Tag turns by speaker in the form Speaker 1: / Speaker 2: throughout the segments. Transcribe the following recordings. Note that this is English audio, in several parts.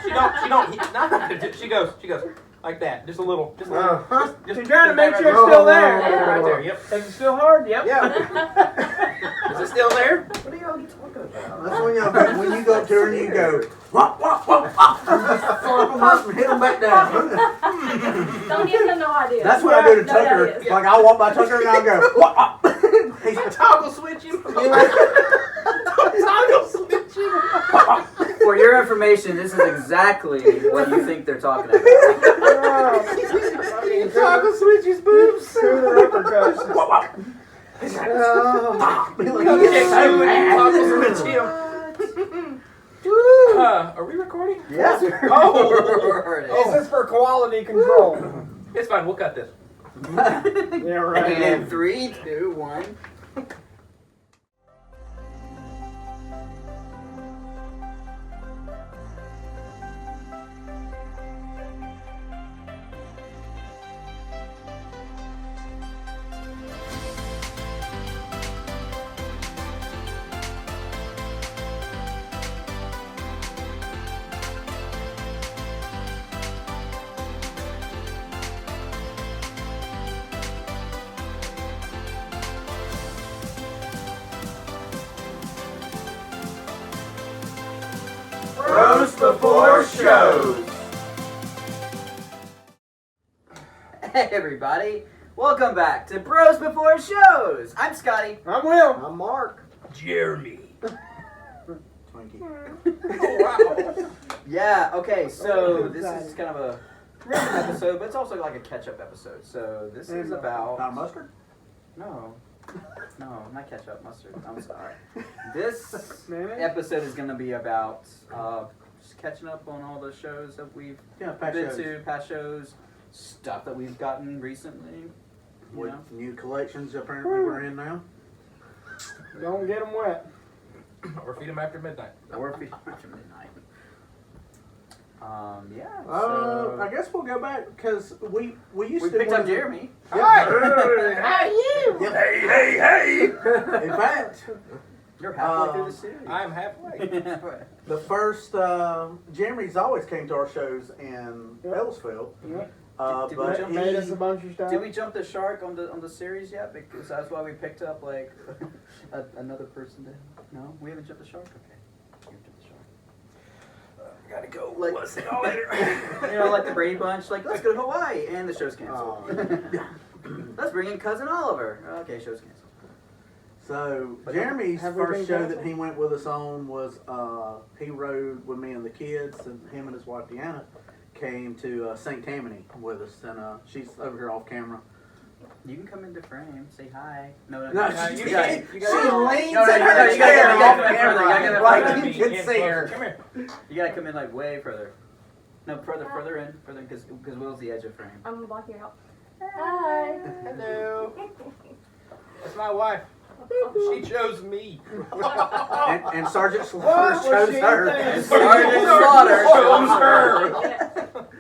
Speaker 1: She goes like that. Just a little. Just
Speaker 2: She's trying to make sure it's still there.
Speaker 1: Right there. Yep.
Speaker 2: Is it still hard? Yep.
Speaker 3: Yeah.
Speaker 1: Is it still there?
Speaker 3: What are y'all talking about? That's when you go up to her and you go, wop, wop, wop, wop. Slap them up and hit them back down.
Speaker 4: Don't give them no idea.
Speaker 3: That's what I do to Tucker. Like, I'll walk by Tucker and I'll go, wop, wop.
Speaker 1: He's toggle switching. Toggle switching.
Speaker 5: For your information, this is exactly what you think they're talking about.
Speaker 1: Toggle switches boobs.
Speaker 3: Wop, wop.
Speaker 1: Are we recording?
Speaker 3: Yes.
Speaker 2: This is for quality control.
Speaker 1: It's fine. We'll cut this.
Speaker 2: Yeah, right.
Speaker 5: And 3, 2, 1.
Speaker 3: Roast before shows.
Speaker 5: Hey everybody, welcome back to Bros Before Shows. I'm Scotty.
Speaker 2: I'm Will.
Speaker 3: I'm Mark.
Speaker 1: Jeremy.
Speaker 3: Twinkie.
Speaker 5: Yeah, okay, so this is kind of a random episode, but it's also like a catch-up episode. So this is about...
Speaker 3: Not mustard?
Speaker 5: No, not ketchup, mustard. I'm sorry. This episode is going to be about just catching up on all the shows that we've been to, past shows, stuff that we've gotten recently.
Speaker 3: With new collections apparently we're in now.
Speaker 2: Don't get them wet.
Speaker 1: Or feed him after midnight.
Speaker 5: Or if we after midnight. Yeah.
Speaker 3: I
Speaker 5: So
Speaker 3: guess we'll go back because we used
Speaker 5: we
Speaker 3: to.
Speaker 5: picked up Jeremy.
Speaker 1: Hi.
Speaker 3: How are you?
Speaker 1: Hey, hey, hey.
Speaker 3: In fact,
Speaker 5: You're halfway through the series.
Speaker 1: I'm halfway.
Speaker 3: the first Jeremy's always came to our shows in Ellisville.
Speaker 2: Yep.
Speaker 5: Did
Speaker 3: But
Speaker 5: we jump
Speaker 2: Made us a bunch of stuff.
Speaker 5: Did we jump the shark on the series yet? Because that's why we picked up like another person. No, we haven't jumped the shark. Okay, we haven't jumped the shark.
Speaker 1: Gotta go.
Speaker 5: Like,
Speaker 1: See y'all later.
Speaker 5: like the Brady Bunch. Like, let's go to Hawaii, and the show's canceled. Let's bring in cousin Oliver. Okay, show's canceled.
Speaker 3: So
Speaker 5: But
Speaker 3: Jeremy's
Speaker 2: have we
Speaker 3: first
Speaker 2: been
Speaker 3: show
Speaker 2: canceled?
Speaker 3: that he went with us on was he rode with me and the kids, and him and his wife Deanna came to St. Tammany with us, and she's over here off camera.
Speaker 5: You can come into frame. Say hi. No,
Speaker 3: No,
Speaker 5: you
Speaker 3: she
Speaker 5: got
Speaker 3: leans
Speaker 5: it.
Speaker 3: in
Speaker 5: No,
Speaker 3: her
Speaker 5: you
Speaker 3: chair
Speaker 5: gotta
Speaker 3: off
Speaker 5: come in further, you gotta
Speaker 3: camera,
Speaker 5: come
Speaker 3: like
Speaker 5: in
Speaker 3: you can see her.
Speaker 1: Come here.
Speaker 5: You gotta come in like way further. No, further in, because Will's the edge of frame.
Speaker 4: I'm blocking your help. Hi.
Speaker 1: Hello. That's my wife. She chose me.
Speaker 3: And Sergeant Slaughter shows her.
Speaker 5: And Sergeant Slaughter shows her.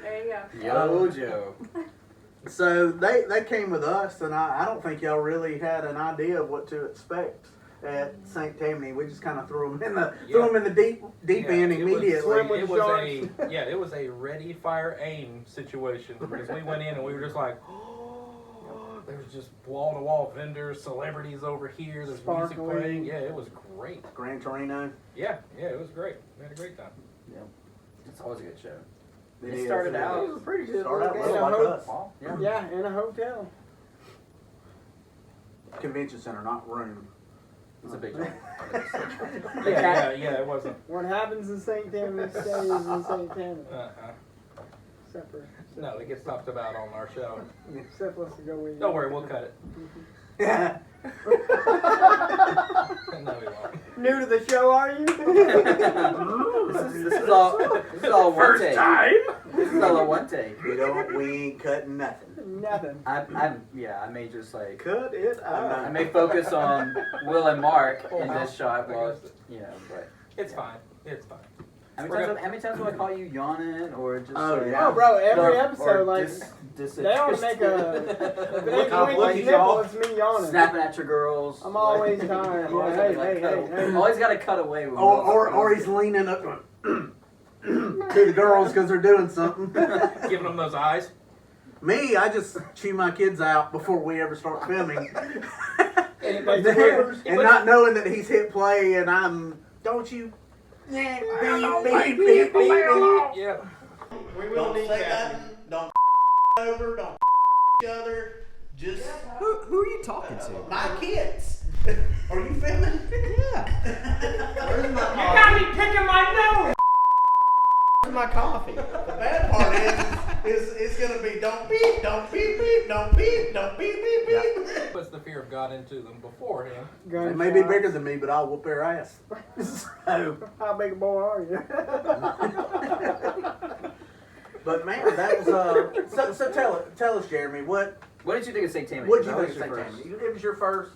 Speaker 4: There you go.
Speaker 5: Yo, Joe.
Speaker 3: So they came with us, and I don't think y'all really had an idea of what to expect at St. Tammany. We just kind of threw them in the deep end immediately.
Speaker 1: It was a ready, fire, aim situation because we went in and we were just like, oh, there's just wall-to-wall vendors, celebrities over here. There's music playing. Yeah, it was great.
Speaker 3: Gran Torino.
Speaker 1: Yeah, it was great. We had a great time.
Speaker 5: Yeah, it's always a good show.
Speaker 3: It
Speaker 5: started
Speaker 3: is.
Speaker 5: out-
Speaker 3: It was pretty good.
Speaker 2: Started out
Speaker 3: Little
Speaker 2: like
Speaker 3: us.
Speaker 5: Well, yeah.
Speaker 2: Yeah, in a hotel.
Speaker 3: Convention center, not room.
Speaker 5: It's a big show.
Speaker 1: Yeah, it wasn't.
Speaker 2: What happens in St. Tammany stays in St. Tammany. Except for
Speaker 1: No, it gets talked about on our show.
Speaker 2: except for us to go with.
Speaker 1: Don't worry, we'll cut it.
Speaker 3: Yeah.
Speaker 1: No, we won't.
Speaker 2: New to the show, are you?
Speaker 5: This is all one take.
Speaker 1: time.
Speaker 5: This is all a one take.
Speaker 3: We ain't cutting nothing.
Speaker 2: Nothing.
Speaker 5: I may just like
Speaker 3: Cut it out.
Speaker 5: I may focus on Will and Mark in this shot while but
Speaker 1: It's fine. It's fine.
Speaker 5: how many times do I call you yawning or just
Speaker 3: Oh,
Speaker 5: like,
Speaker 3: yeah.
Speaker 2: Oh, bro, every
Speaker 5: or
Speaker 2: episode, like, they ought to make a. If it ain't
Speaker 3: Look
Speaker 2: Twinkie
Speaker 3: at
Speaker 2: nipple,
Speaker 3: y'all.
Speaker 2: it's me yawning.
Speaker 5: snapping at your girls.
Speaker 2: I'm always
Speaker 5: Like,
Speaker 2: tired.
Speaker 5: always
Speaker 2: Hey,
Speaker 5: gotta, like,
Speaker 2: hey,
Speaker 5: cut
Speaker 2: hey,
Speaker 5: away.
Speaker 2: hey.
Speaker 5: Always got to cut away. When
Speaker 3: Or he's leaning up.
Speaker 5: yeah,
Speaker 3: to the girls because they're doing something.
Speaker 1: Giving them those eyes.
Speaker 3: Me, I just chew my kids out before we ever start filming.
Speaker 2: And
Speaker 3: and not knowing that he's hit play and I'm, don't you, beep, beep, beep, beep.
Speaker 1: Yeah.
Speaker 6: We will need nothing. Don't over. Don't each other. Just
Speaker 7: Who are you talking to?
Speaker 6: my kids. Are you filming?
Speaker 7: Yeah.
Speaker 6: Where's my
Speaker 2: You
Speaker 6: coffee?
Speaker 2: got me picking my nose!
Speaker 6: Where's my coffee? The bad part is it's gonna be don't beep, don't beep, beep, don't beep, don't beep, beep, beep.
Speaker 1: Puts the fear of God into them beforehand.
Speaker 3: They may be bigger than me, but I'll whoop their ass. So,
Speaker 2: How big a boy are you?
Speaker 3: but man, that was so tell us, Jeremy, what
Speaker 5: What did you think of St. Tammany?
Speaker 3: did you
Speaker 5: That
Speaker 3: think
Speaker 5: was
Speaker 3: of St.
Speaker 5: your
Speaker 3: Tammany?
Speaker 5: first.
Speaker 3: It was your first.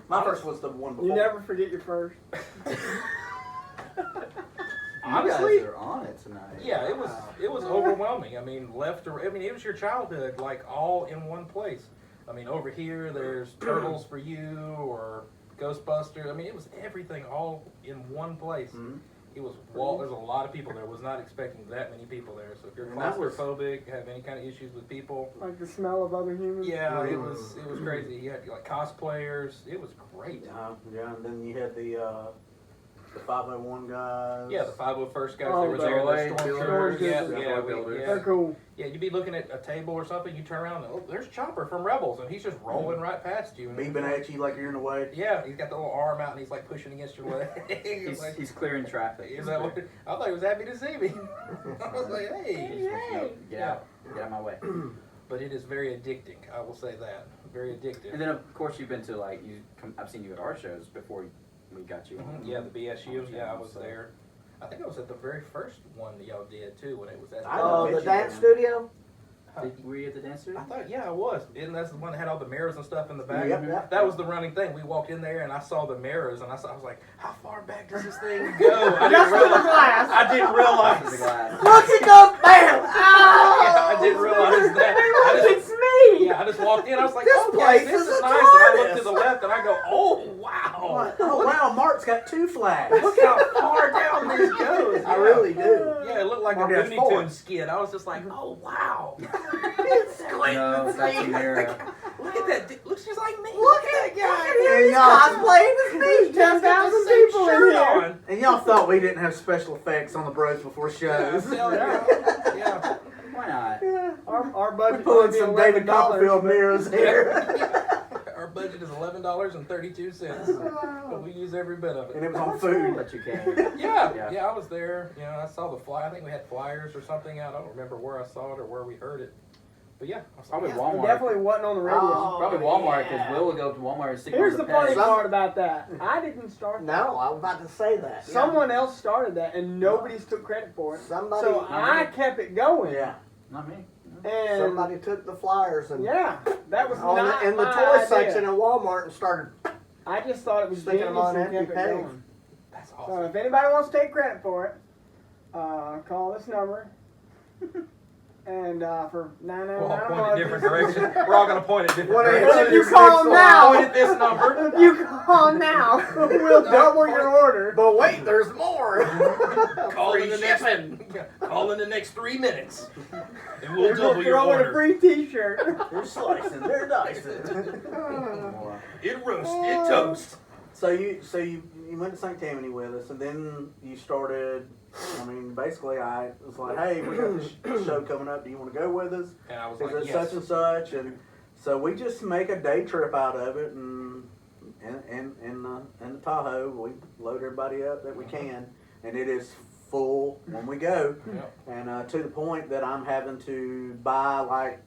Speaker 3: My first was the one before.
Speaker 2: You never forget your first.
Speaker 1: Honestly,
Speaker 5: You guys are on it tonight.
Speaker 1: yeah, it was overwhelming. I mean, left to I mean, it was your childhood, like all in one place. I mean, over here there's Turtles for You or Ghostbusters. I mean, it was everything all in one place.
Speaker 3: Mhm.
Speaker 1: It was there's a lot of people there. Was not expecting that many people there. So if you're
Speaker 3: And that was-
Speaker 1: claustrophobic, have any kind of issues with people,
Speaker 2: Like the smell of other humans.
Speaker 1: yeah, it was crazy. You had like cosplayers. It was great.
Speaker 3: Yeah, and then you had the 501 guys.
Speaker 1: Yeah, the 501st guys,
Speaker 2: Oh,
Speaker 1: they were there,
Speaker 5: Joy
Speaker 1: the
Speaker 2: builders.
Speaker 1: stormtroopers. Yeah,
Speaker 2: Joy
Speaker 1: yeah,
Speaker 5: builders.
Speaker 2: They're cool.
Speaker 1: yeah, you'd be looking at a table or something, you turn around, and, oh, there's Chopper from Rebels, and he's just rolling right past you. And
Speaker 3: Beeping at you like you're in the way.
Speaker 1: yeah, he's got the little arm out, and he's like pushing against your leg.
Speaker 5: He's clearing traffic.
Speaker 1: Is that what, I thought he was happy to see me. I was like,
Speaker 5: He's
Speaker 1: hey.
Speaker 5: just, no, get out. Get out of my way.
Speaker 1: But it is very addicting, I will say that. Very addictive.
Speaker 5: And then of course you've been to like I've seen you at our shows before we got you on.
Speaker 1: Yeah, the BSU, yeah, I was there. I think I was at the very first one that y'all did, too, when it was at
Speaker 7: The dance studio?
Speaker 5: Were you at the dance studio?
Speaker 1: I thought, yeah, I was. And that's the one that had all the mirrors and stuff in the back.
Speaker 7: Yep.
Speaker 1: That was the running thing. We walked in there and I saw the mirrors and I was like, how far back does this thing go? I didn't realize. I didn't
Speaker 5: The
Speaker 1: realize.
Speaker 5: glass.
Speaker 7: Look at the bam!
Speaker 1: Yeah, I didn't realize that.
Speaker 2: It's me!
Speaker 1: Yeah, I just walked in. I was like,
Speaker 7: This
Speaker 1: okay,
Speaker 7: place
Speaker 1: this
Speaker 7: is
Speaker 1: is
Speaker 7: a
Speaker 1: nice. And I looked
Speaker 7: TARDIS.
Speaker 1: to the left and I go, oh wow,
Speaker 3: Oh wow, Mark's got 2 flags.
Speaker 1: look how far down this goes.
Speaker 3: I really do.
Speaker 1: Yeah, it looked like
Speaker 3: Mark
Speaker 1: a
Speaker 3: has
Speaker 1: Looney
Speaker 3: 4.
Speaker 1: Tunes skit. I was just like, oh wow.
Speaker 5: No, that's a mirror.
Speaker 1: Look at that. Looks just like me.
Speaker 7: Look
Speaker 1: at
Speaker 7: at
Speaker 1: that
Speaker 7: Here he's cosplaying as me!
Speaker 2: 10,000 people in here.
Speaker 1: on.
Speaker 3: And y'all thought we didn't have special effects on the Bros Before
Speaker 1: Yeah, I'm
Speaker 3: shows.
Speaker 1: telling you. Yeah.
Speaker 5: Why not?
Speaker 2: Our
Speaker 3: We're
Speaker 2: budget
Speaker 3: pulling
Speaker 2: might be
Speaker 3: some David
Speaker 2: $11,
Speaker 3: Copperfield
Speaker 2: but-
Speaker 3: mirrors here.
Speaker 1: Our budget is $11.32, but we use every bit of
Speaker 3: And
Speaker 1: it.
Speaker 3: it was on
Speaker 5: Cool
Speaker 3: food.
Speaker 5: that you came.
Speaker 1: Yeah, I was there. You know, I saw the fly. I think we had flyers or something out. I don't remember where I saw it or where we heard it. But yeah, I was
Speaker 5: Probably
Speaker 1: like,
Speaker 2: It
Speaker 5: Walmart.
Speaker 2: definitely wasn't on the radio.
Speaker 7: Oh,
Speaker 5: Probably Walmart because
Speaker 7: yeah.
Speaker 5: Will would go to Walmart and stick
Speaker 2: Here's
Speaker 5: on
Speaker 2: the
Speaker 5: the
Speaker 2: funny
Speaker 5: peg.
Speaker 2: part about that. I didn't start that.
Speaker 7: No, I was about to say that.
Speaker 2: Someone else started that, and nobody's took credit for it.
Speaker 7: Somebody,
Speaker 2: So I kept it going.
Speaker 3: Yeah.
Speaker 5: Not me.
Speaker 2: And
Speaker 7: somebody took the flyers and
Speaker 2: yeah, that was not
Speaker 7: in the
Speaker 2: my
Speaker 7: toy
Speaker 2: idea.
Speaker 7: section at Walmart and started.
Speaker 2: I just thought it was
Speaker 7: Sticking
Speaker 2: genius
Speaker 7: them on
Speaker 2: and
Speaker 7: empty
Speaker 2: kept it
Speaker 7: pegs.
Speaker 2: going.
Speaker 1: that's
Speaker 2: So
Speaker 1: awesome.
Speaker 2: if anybody wants to take credit for it, call this number. And for $9.99
Speaker 1: We'll all
Speaker 2: a
Speaker 1: point in
Speaker 2: month.
Speaker 1: different directions. We're all going to point in different
Speaker 7: What
Speaker 1: directions.
Speaker 2: But if you call now,
Speaker 1: Point at this number.
Speaker 2: if you call now, we'll double your order.
Speaker 7: But wait, there's more.
Speaker 1: Call in
Speaker 7: Free
Speaker 1: the
Speaker 7: shipping.
Speaker 1: next. Call in the next 3 minutes, and we'll
Speaker 2: We'll
Speaker 1: double your
Speaker 2: throw in a
Speaker 1: order.
Speaker 2: free T-shirt.
Speaker 3: They're slicing, they're dicing.
Speaker 5: More.
Speaker 1: It roast, it toast.
Speaker 3: So you went to St. Tammany with us, and then you started. I mean, basically, I was like, "Hey, we got this show coming up. Do you want to go with us?
Speaker 1: And I was
Speaker 3: Is
Speaker 1: like,
Speaker 3: it
Speaker 1: yes.
Speaker 3: such and such?" And so we just make a day trip out of it, and in the Tahoe, we load everybody up that we can, and it is full when we go,
Speaker 1: Yep.
Speaker 3: and to the point that I'm having to buy I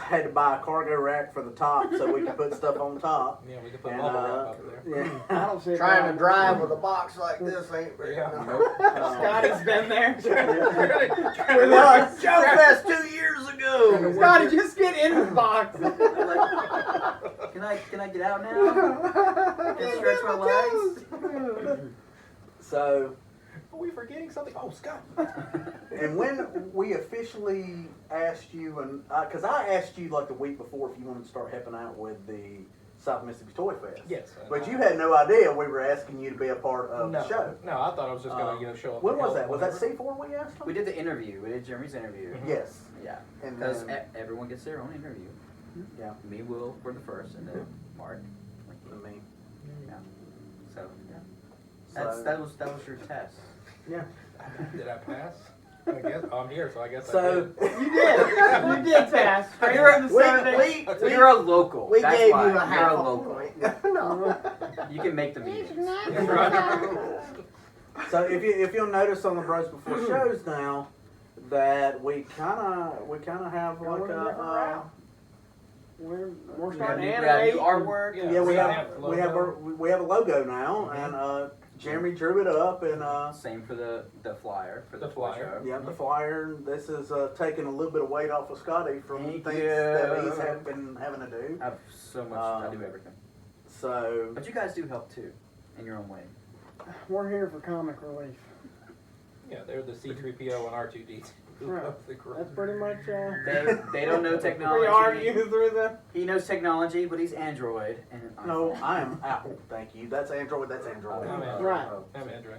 Speaker 3: had to buy a cargo rack for the top so we could put stuff on top.
Speaker 1: Yeah, we could put
Speaker 3: And,
Speaker 1: bubble wrap up there.
Speaker 3: Yeah.
Speaker 2: I don't see it.
Speaker 7: Trying to drive with a box like this ain't very
Speaker 1: Yeah.
Speaker 2: Scotty's been there.
Speaker 7: With us, Joe Fest 2 years ago.
Speaker 2: Scotty, just get in the box.
Speaker 5: Can I get out now? Can I stretch my legs?
Speaker 3: So,
Speaker 1: Are we forgetting something? Oh, Scott.
Speaker 3: and when we officially asked you, and because I asked you like the week before if you wanted to start helping out with the South Mississippi Toy Fest.
Speaker 1: Yes.
Speaker 3: But you had no idea we were asking you to be a part of the show.
Speaker 1: No, I thought I was just going to show up.
Speaker 3: When was that? Was that C4 we asked him?
Speaker 5: We did the interview. We did Jeremy's interview.
Speaker 3: Yes.
Speaker 5: Yeah.
Speaker 3: And
Speaker 5: Because
Speaker 3: then,
Speaker 5: everyone gets their own interview.
Speaker 3: yeah,
Speaker 5: Me, Will, were the first, and then Mark.
Speaker 3: and me.
Speaker 5: Yeah. So yeah.
Speaker 3: So,
Speaker 5: That was your test.
Speaker 3: yeah.
Speaker 1: Did I pass? I guess I'm here, so I guess I
Speaker 3: So
Speaker 1: did.
Speaker 2: You did. You did pass. Straight from the survey.
Speaker 5: You're a local.
Speaker 3: we
Speaker 5: That's
Speaker 3: gave
Speaker 5: why.
Speaker 3: you a
Speaker 5: You're
Speaker 3: half
Speaker 5: a
Speaker 3: a
Speaker 5: local.
Speaker 3: point. No.
Speaker 5: You can make the meetings.
Speaker 1: That's right.
Speaker 3: So if you'll notice on the Bros Before shows now that we kind of have like
Speaker 2: Going a different
Speaker 3: a
Speaker 2: route. We're
Speaker 5: We have
Speaker 2: starting to
Speaker 5: new
Speaker 2: animate.
Speaker 5: artwork.
Speaker 1: Yeah.
Speaker 3: yeah we
Speaker 1: Yeah,
Speaker 3: have a logo now, and Jeremy drew it up, and
Speaker 5: Same for the flyer for the,
Speaker 1: The flyer.
Speaker 5: show.
Speaker 3: yeah, the flyer. This is taking a little bit of weight off of Scotty from
Speaker 5: Thank
Speaker 3: things
Speaker 5: you.
Speaker 3: that he's been having to do.
Speaker 5: I have so much. I do everything.
Speaker 3: So
Speaker 5: But you guys do help too, in your own way.
Speaker 2: We're here for comic relief.
Speaker 1: Yeah, they're the C-3PO and R2-D2
Speaker 2: Right.
Speaker 1: of the group.
Speaker 2: That's pretty much.
Speaker 5: They don't know
Speaker 2: We
Speaker 5: technology.
Speaker 2: argue through the.
Speaker 5: He knows technology, but he's Android and
Speaker 3: no,
Speaker 5: iPhone.
Speaker 3: I am Apple. Thank you. That's Android. That's Android.
Speaker 1: I'm Android.
Speaker 2: Right.
Speaker 1: I'm Android.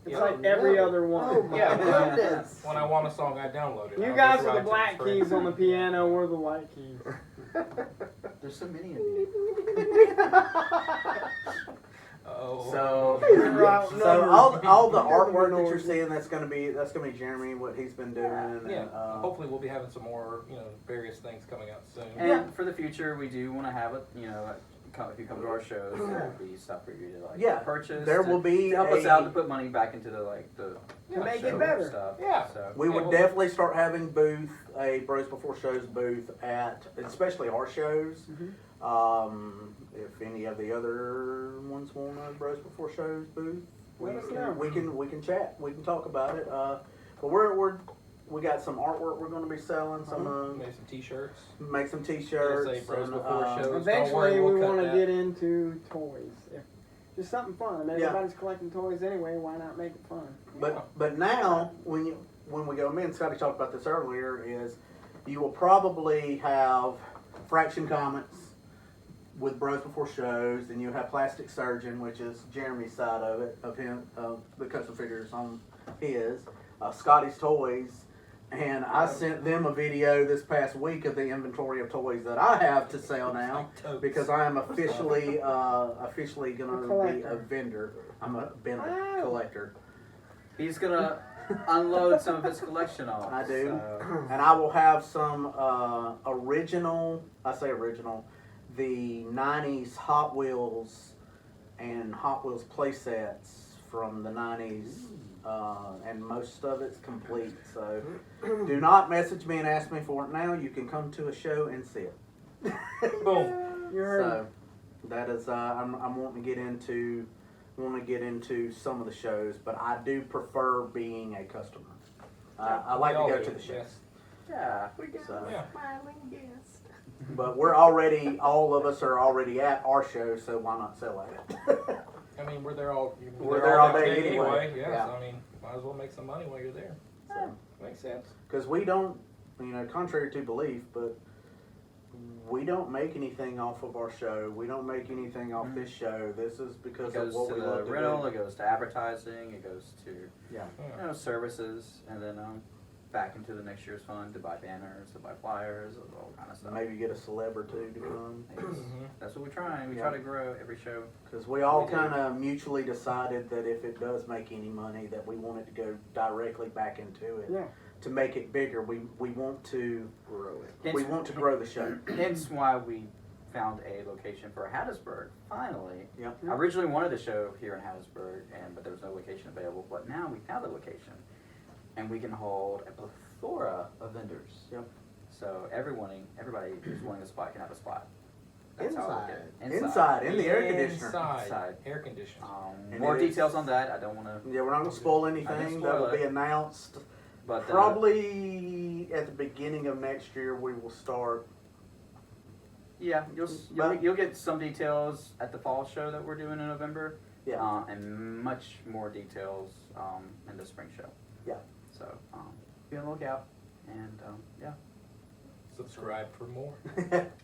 Speaker 2: It's
Speaker 1: Yeah.
Speaker 2: like every other one.
Speaker 3: Oh my
Speaker 1: Yeah.
Speaker 3: goodness.
Speaker 1: When I want a song, I download it.
Speaker 2: You
Speaker 1: I'll
Speaker 2: guys
Speaker 1: go
Speaker 2: are the
Speaker 1: to
Speaker 2: black
Speaker 1: iTunes for
Speaker 2: keys
Speaker 1: it.
Speaker 2: on the piano. We're the white keys.
Speaker 5: There's so many of you.
Speaker 1: Oh.
Speaker 5: So
Speaker 3: So all the artwork that you're seeing, that's gonna be Jeremy, what he's been doing.
Speaker 1: Yeah.
Speaker 3: And,
Speaker 1: Hopefully, we'll be having some more, various things coming out soon.
Speaker 5: and for the future, we do want to have it. If you come to our shows, there will be stuff for you to
Speaker 3: Yeah,
Speaker 5: purchase.
Speaker 3: there
Speaker 5: to-
Speaker 3: will be
Speaker 5: to help us
Speaker 3: a-
Speaker 5: out to put money back into the
Speaker 2: To make
Speaker 5: show
Speaker 2: it better.
Speaker 5: stuff.
Speaker 1: Yeah.
Speaker 5: So
Speaker 3: we would
Speaker 1: well-
Speaker 3: definitely start having a Bros Before Shows booth at, especially our shows. If any of the other ones want a Bros Before Shows booth,
Speaker 2: Let us know.
Speaker 3: we can chat. We can talk about it. But we got some artwork we're going to be selling. Some
Speaker 1: Maybe some T-shirts.
Speaker 3: make some T-shirts.
Speaker 1: Say Bros
Speaker 3: and,
Speaker 1: Before Shows. Don't
Speaker 2: Eventually,
Speaker 1: worry, we'll
Speaker 2: we
Speaker 1: cut
Speaker 2: want to
Speaker 1: that.
Speaker 2: get into toys. Just something fun.
Speaker 3: Yeah.
Speaker 2: Everybody's collecting toys anyway. Why not make it fun?
Speaker 3: But now when we go, me and Scotty talked about this earlier, is you will probably have Fraction Comics with Bros Before Shows, and you have Plastic Surgeon, which is Jeremy's side of it, of him, the custom figures on his, Scotty's Toys, and I sent them a video this past week of the inventory of toys that I have to sell now, because I am officially gonna be a vendor. I'm a collector.
Speaker 5: he's gonna unload some of his collection off.
Speaker 3: I do.
Speaker 5: So.
Speaker 3: And I will have some original, the 90s Hot Wheels and Hot Wheels play sets from the 90s, and most of it's complete. So do not message me and ask me for it now. You can come to a show and see it.
Speaker 1: Boom.
Speaker 2: You heard
Speaker 3: So that is, I'm wanting to get into some of the shows, but I do prefer being a customer. I like to go to the shows.
Speaker 1: Yes.
Speaker 5: Yeah.
Speaker 3: So,
Speaker 1: Yeah.
Speaker 3: but all of us are already at our show, so why not sell at it?
Speaker 1: I mean, we're there all.
Speaker 3: We're there all
Speaker 1: next
Speaker 3: day anyway.
Speaker 1: Yes.
Speaker 3: Yeah.
Speaker 1: I mean, might as well make some money while you're there.
Speaker 3: So,
Speaker 1: Makes sense.
Speaker 3: because we don't, contrary to belief, but we don't make anything off of our show. We don't make anything off this show. This is because
Speaker 5: It
Speaker 3: of
Speaker 5: goes
Speaker 3: what
Speaker 5: to
Speaker 3: we
Speaker 5: the
Speaker 3: love to
Speaker 5: rental,
Speaker 3: do.
Speaker 5: it goes to advertising, it goes to
Speaker 3: Yeah.
Speaker 5: services, and then back into the next year's fund to buy banners, to buy flyers, all kind of stuff.
Speaker 3: Maybe get a celeb or two to come.
Speaker 5: That's what we're trying. We
Speaker 3: Yeah.
Speaker 5: try to grow every show.
Speaker 3: Because we all
Speaker 5: We do.
Speaker 3: kind of mutually decided that if it does make any money, that we want it to go directly back into it.
Speaker 2: Yeah.
Speaker 3: To make it bigger, we want to
Speaker 7: Grow it.
Speaker 5: Hence,
Speaker 3: we want to grow the show.
Speaker 5: hence why we found a location for Hattiesburg. Finally,
Speaker 3: Yep.
Speaker 5: I originally wanted to show here in Hattiesburg, but there was no location available. But now we have the location, and we can hold a plethora of vendors.
Speaker 3: Yep.
Speaker 5: So everybody who's wanting a spot can have a spot. That's how I look at it.
Speaker 3: Inside, in the air conditioner.
Speaker 1: Inside. Air conditioner.
Speaker 3: And
Speaker 5: More
Speaker 3: it is-
Speaker 5: details on that. I don't want to.
Speaker 3: Yeah, we're not going to spoil
Speaker 5: I didn't
Speaker 3: anything.
Speaker 5: spoil
Speaker 3: That will
Speaker 5: it.
Speaker 3: be announced.
Speaker 5: But
Speaker 3: Probably at the beginning of next year, we will start.
Speaker 5: yeah,
Speaker 3: But-
Speaker 5: you'll get some details at the fall show that we're doing in November.
Speaker 3: Yeah.
Speaker 5: And much more details in the spring show.
Speaker 3: Yeah.
Speaker 5: So be on the lookout, and yeah.
Speaker 1: Subscribe for more.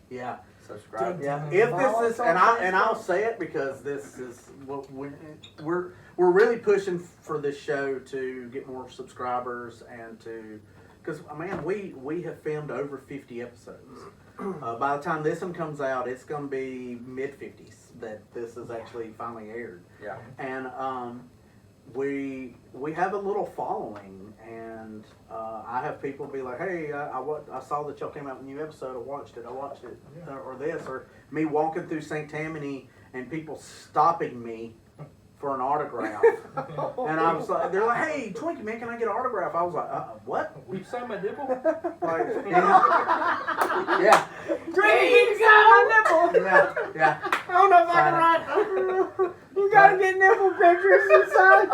Speaker 3: Yeah.
Speaker 5: Subscribe.
Speaker 3: Yeah, if this is, and I'll say it because this is what we're really pushing for this show to get more subscribers and to, because man, we have filmed over 50 episodes. By the time this one comes out, it's gonna be mid-50s that this is actually finally aired.
Speaker 5: Yeah.
Speaker 3: And we have a little following, and I have people be like, "Hey, I saw that y'all came out with a new episode. I watched it. Or this, or me walking through St. Tammany and people stopping me for an autograph." And I was like, "They're like, hey, Twinkie, man, can I get an autograph?" I was like, "What?"
Speaker 1: Will you sign my nipple?
Speaker 3: Like, yeah,
Speaker 2: Twinkie, my nipple.
Speaker 3: yeah.
Speaker 2: I don't know if I can write. You gotta get nipple pictures inside.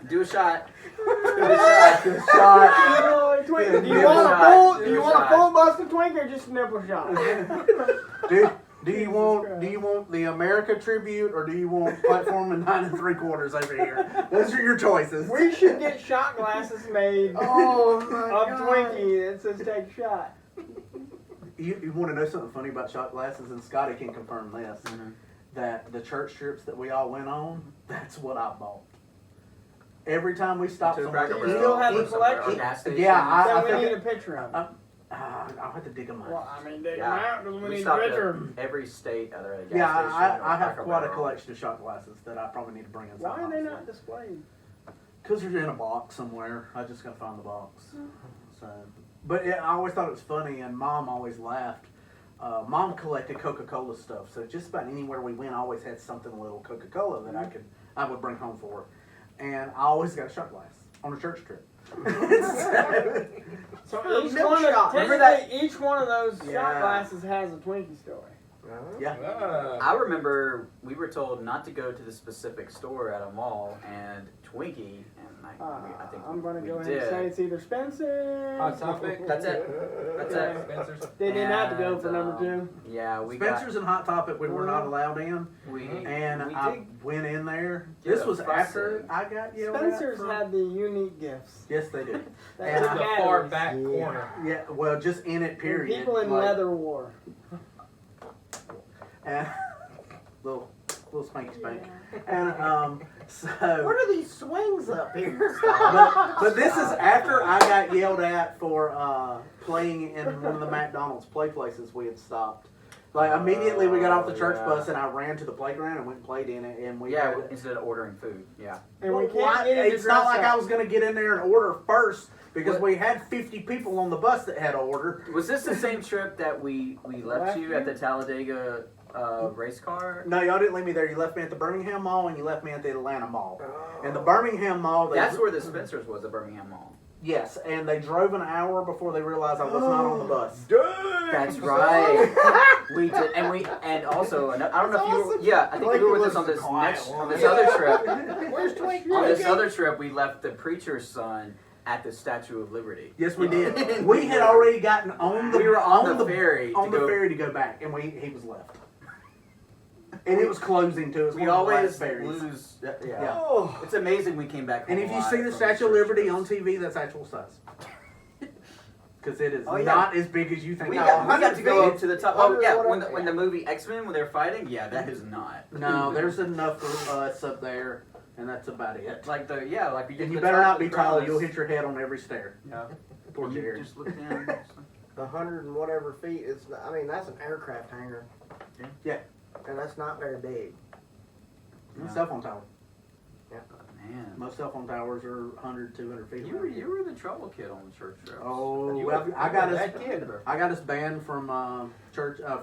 Speaker 5: Do a shot.
Speaker 3: Good shot.
Speaker 2: Twinkie, do you
Speaker 3: Nipple
Speaker 2: want a
Speaker 5: shot.
Speaker 2: full?
Speaker 5: Do
Speaker 2: Do you
Speaker 5: a
Speaker 2: want a
Speaker 5: shot.
Speaker 2: full busted Twinkie or just a nipple shot?
Speaker 3: Dude, do you want the America tribute or do you want platform and 9 3/4 over here? Those are your choices.
Speaker 2: We should get shot glasses made
Speaker 3: Oh my
Speaker 2: of
Speaker 3: God.
Speaker 2: Twinkie that says "Take a shot."
Speaker 3: You want to know something funny about shot glasses? And Scotty can confirm this. That the church trips that we all went on, that's what I bought. Every time we stopped
Speaker 5: To
Speaker 3: somewhere,
Speaker 5: Cracker
Speaker 2: You still have the
Speaker 5: Barrel,
Speaker 2: collection?
Speaker 5: or gas station.
Speaker 3: Yeah, I
Speaker 2: Then we
Speaker 3: think-
Speaker 2: need a picture of it.
Speaker 3: I'll have to dig them out.
Speaker 2: Well, I mean, dig them
Speaker 5: Yeah.
Speaker 2: out because we
Speaker 5: We
Speaker 2: need a
Speaker 5: stopped
Speaker 2: picture.
Speaker 5: at every state, either at a gas
Speaker 3: Yeah,
Speaker 5: station or
Speaker 3: I have
Speaker 5: Cracker
Speaker 3: quite a
Speaker 5: Barrel.
Speaker 3: collection of shot glasses that I probably need to bring inside.
Speaker 2: Why are they not displayed?
Speaker 3: Because they're in a box somewhere. I just gotta find the box. So, but I always thought it was funny, and Mom always laughed. Mom collected Coca-Cola stuff, so just about anywhere we went, I always had something little Coca-Cola that I would bring home for her. And I always got a shot glass on a church trip.
Speaker 2: So each
Speaker 6: milk
Speaker 2: one,
Speaker 6: shot.
Speaker 2: remember that each one of those shot
Speaker 3: Yeah.
Speaker 2: glasses has a Twinkie story.
Speaker 3: Yeah.
Speaker 5: I remember we were told not to go to the specific store at a mall, and Twinkie, and I think
Speaker 2: I'm gonna
Speaker 5: we
Speaker 2: go ahead
Speaker 5: did.
Speaker 2: and say it's either Spencer.
Speaker 1: Hot Topic.
Speaker 5: That's it. That's
Speaker 2: Yeah.
Speaker 5: it.
Speaker 1: Spencer's.
Speaker 2: They didn't have to go
Speaker 5: And,
Speaker 2: for number 2.
Speaker 5: Yeah, we
Speaker 3: Spencer's and Hot Topic we were not allowed in,
Speaker 5: we
Speaker 3: and
Speaker 5: we
Speaker 3: I
Speaker 5: did
Speaker 3: went in there.
Speaker 5: get
Speaker 3: This
Speaker 5: a
Speaker 3: was after
Speaker 5: fussing.
Speaker 3: I got yelled at
Speaker 2: Spencer's
Speaker 3: for-
Speaker 2: had the unique gifts.
Speaker 3: Yes, they do.
Speaker 2: That
Speaker 3: And
Speaker 2: took
Speaker 3: I-
Speaker 1: The far
Speaker 2: batteries.
Speaker 1: back corner.
Speaker 3: Yeah, well, just in it,
Speaker 2: And
Speaker 3: period.
Speaker 2: people in
Speaker 3: Like,
Speaker 2: leather wore.
Speaker 3: and little spanky spank. And so.
Speaker 6: What are these swings up here?
Speaker 3: But this is after I got yelled at for playing in one of the McDonald's play places we had stopped. Like immediately we got off the church
Speaker 5: yeah.
Speaker 3: bus and I ran to the playground and went and played in it, and we
Speaker 5: Yeah,
Speaker 3: had,
Speaker 5: instead of ordering food. Yeah.
Speaker 2: And we
Speaker 3: Well,
Speaker 2: can't get it
Speaker 3: it's not like I was gonna get in there and order first because we had 50 people on the bus that had to order.
Speaker 5: Was this the same trip that we left
Speaker 2: Left
Speaker 5: you at
Speaker 2: you?
Speaker 5: the Talladega race car?
Speaker 3: No, y'all didn't leave me there. You left me at the Birmingham Mall and you left me at the Atlanta Mall. And the Birmingham Mall,
Speaker 5: That's where the Spencer's was, the Birmingham Mall.
Speaker 3: yes, and they drove an hour before they realized I was not on the bus.
Speaker 5: That's right. We did, and also I don't know if you were, yeah, I think you were with us on this other trip.
Speaker 6: Where's Twinkie?
Speaker 5: On this other trip, we left the preacher's son at the Statue of Liberty.
Speaker 3: Yes, we did. We had already gotten on the
Speaker 5: We were on the ferry
Speaker 3: on
Speaker 5: to
Speaker 3: the
Speaker 5: go-
Speaker 3: ferry to go back, and he was left. And it was closing too. It was
Speaker 5: We
Speaker 3: one of the last
Speaker 5: always
Speaker 3: ferries.
Speaker 5: lose.
Speaker 3: Yeah.
Speaker 6: Oh.
Speaker 5: It's amazing we came back.
Speaker 3: And
Speaker 5: home
Speaker 3: if you see
Speaker 5: alive
Speaker 3: the
Speaker 5: from
Speaker 3: Statue of
Speaker 5: church
Speaker 3: Liberty
Speaker 5: trips.
Speaker 3: on TV, that's actual size. Because it is
Speaker 5: Oh, yeah.
Speaker 3: not as big as you think.
Speaker 5: We
Speaker 3: it
Speaker 5: got
Speaker 3: is.
Speaker 5: to go up to the top. Oh yeah, when
Speaker 6: whatever.
Speaker 5: when the movie X-Men when they're fighting, yeah, that is not.
Speaker 3: No, there's enough for us up there, and that's about it.
Speaker 5: like the yeah like
Speaker 3: And you better not be tall. You'll hit your head on every stair.
Speaker 5: Yeah.
Speaker 3: Towards your
Speaker 5: You
Speaker 3: ear.
Speaker 5: just look down.
Speaker 6: 100 and whatever feet is. I mean, that's an aircraft hangar.
Speaker 3: Yeah.
Speaker 6: And that's not very big.
Speaker 5: Yeah.
Speaker 3: Cell phone tower.
Speaker 5: Man,
Speaker 3: Most cell phone towers are 100, 200 feet.
Speaker 5: you were the trouble kid on the church trip.
Speaker 3: Oh,
Speaker 1: You
Speaker 3: well,
Speaker 1: were-
Speaker 3: I got us.
Speaker 1: that kid.
Speaker 3: I got us banned from church. I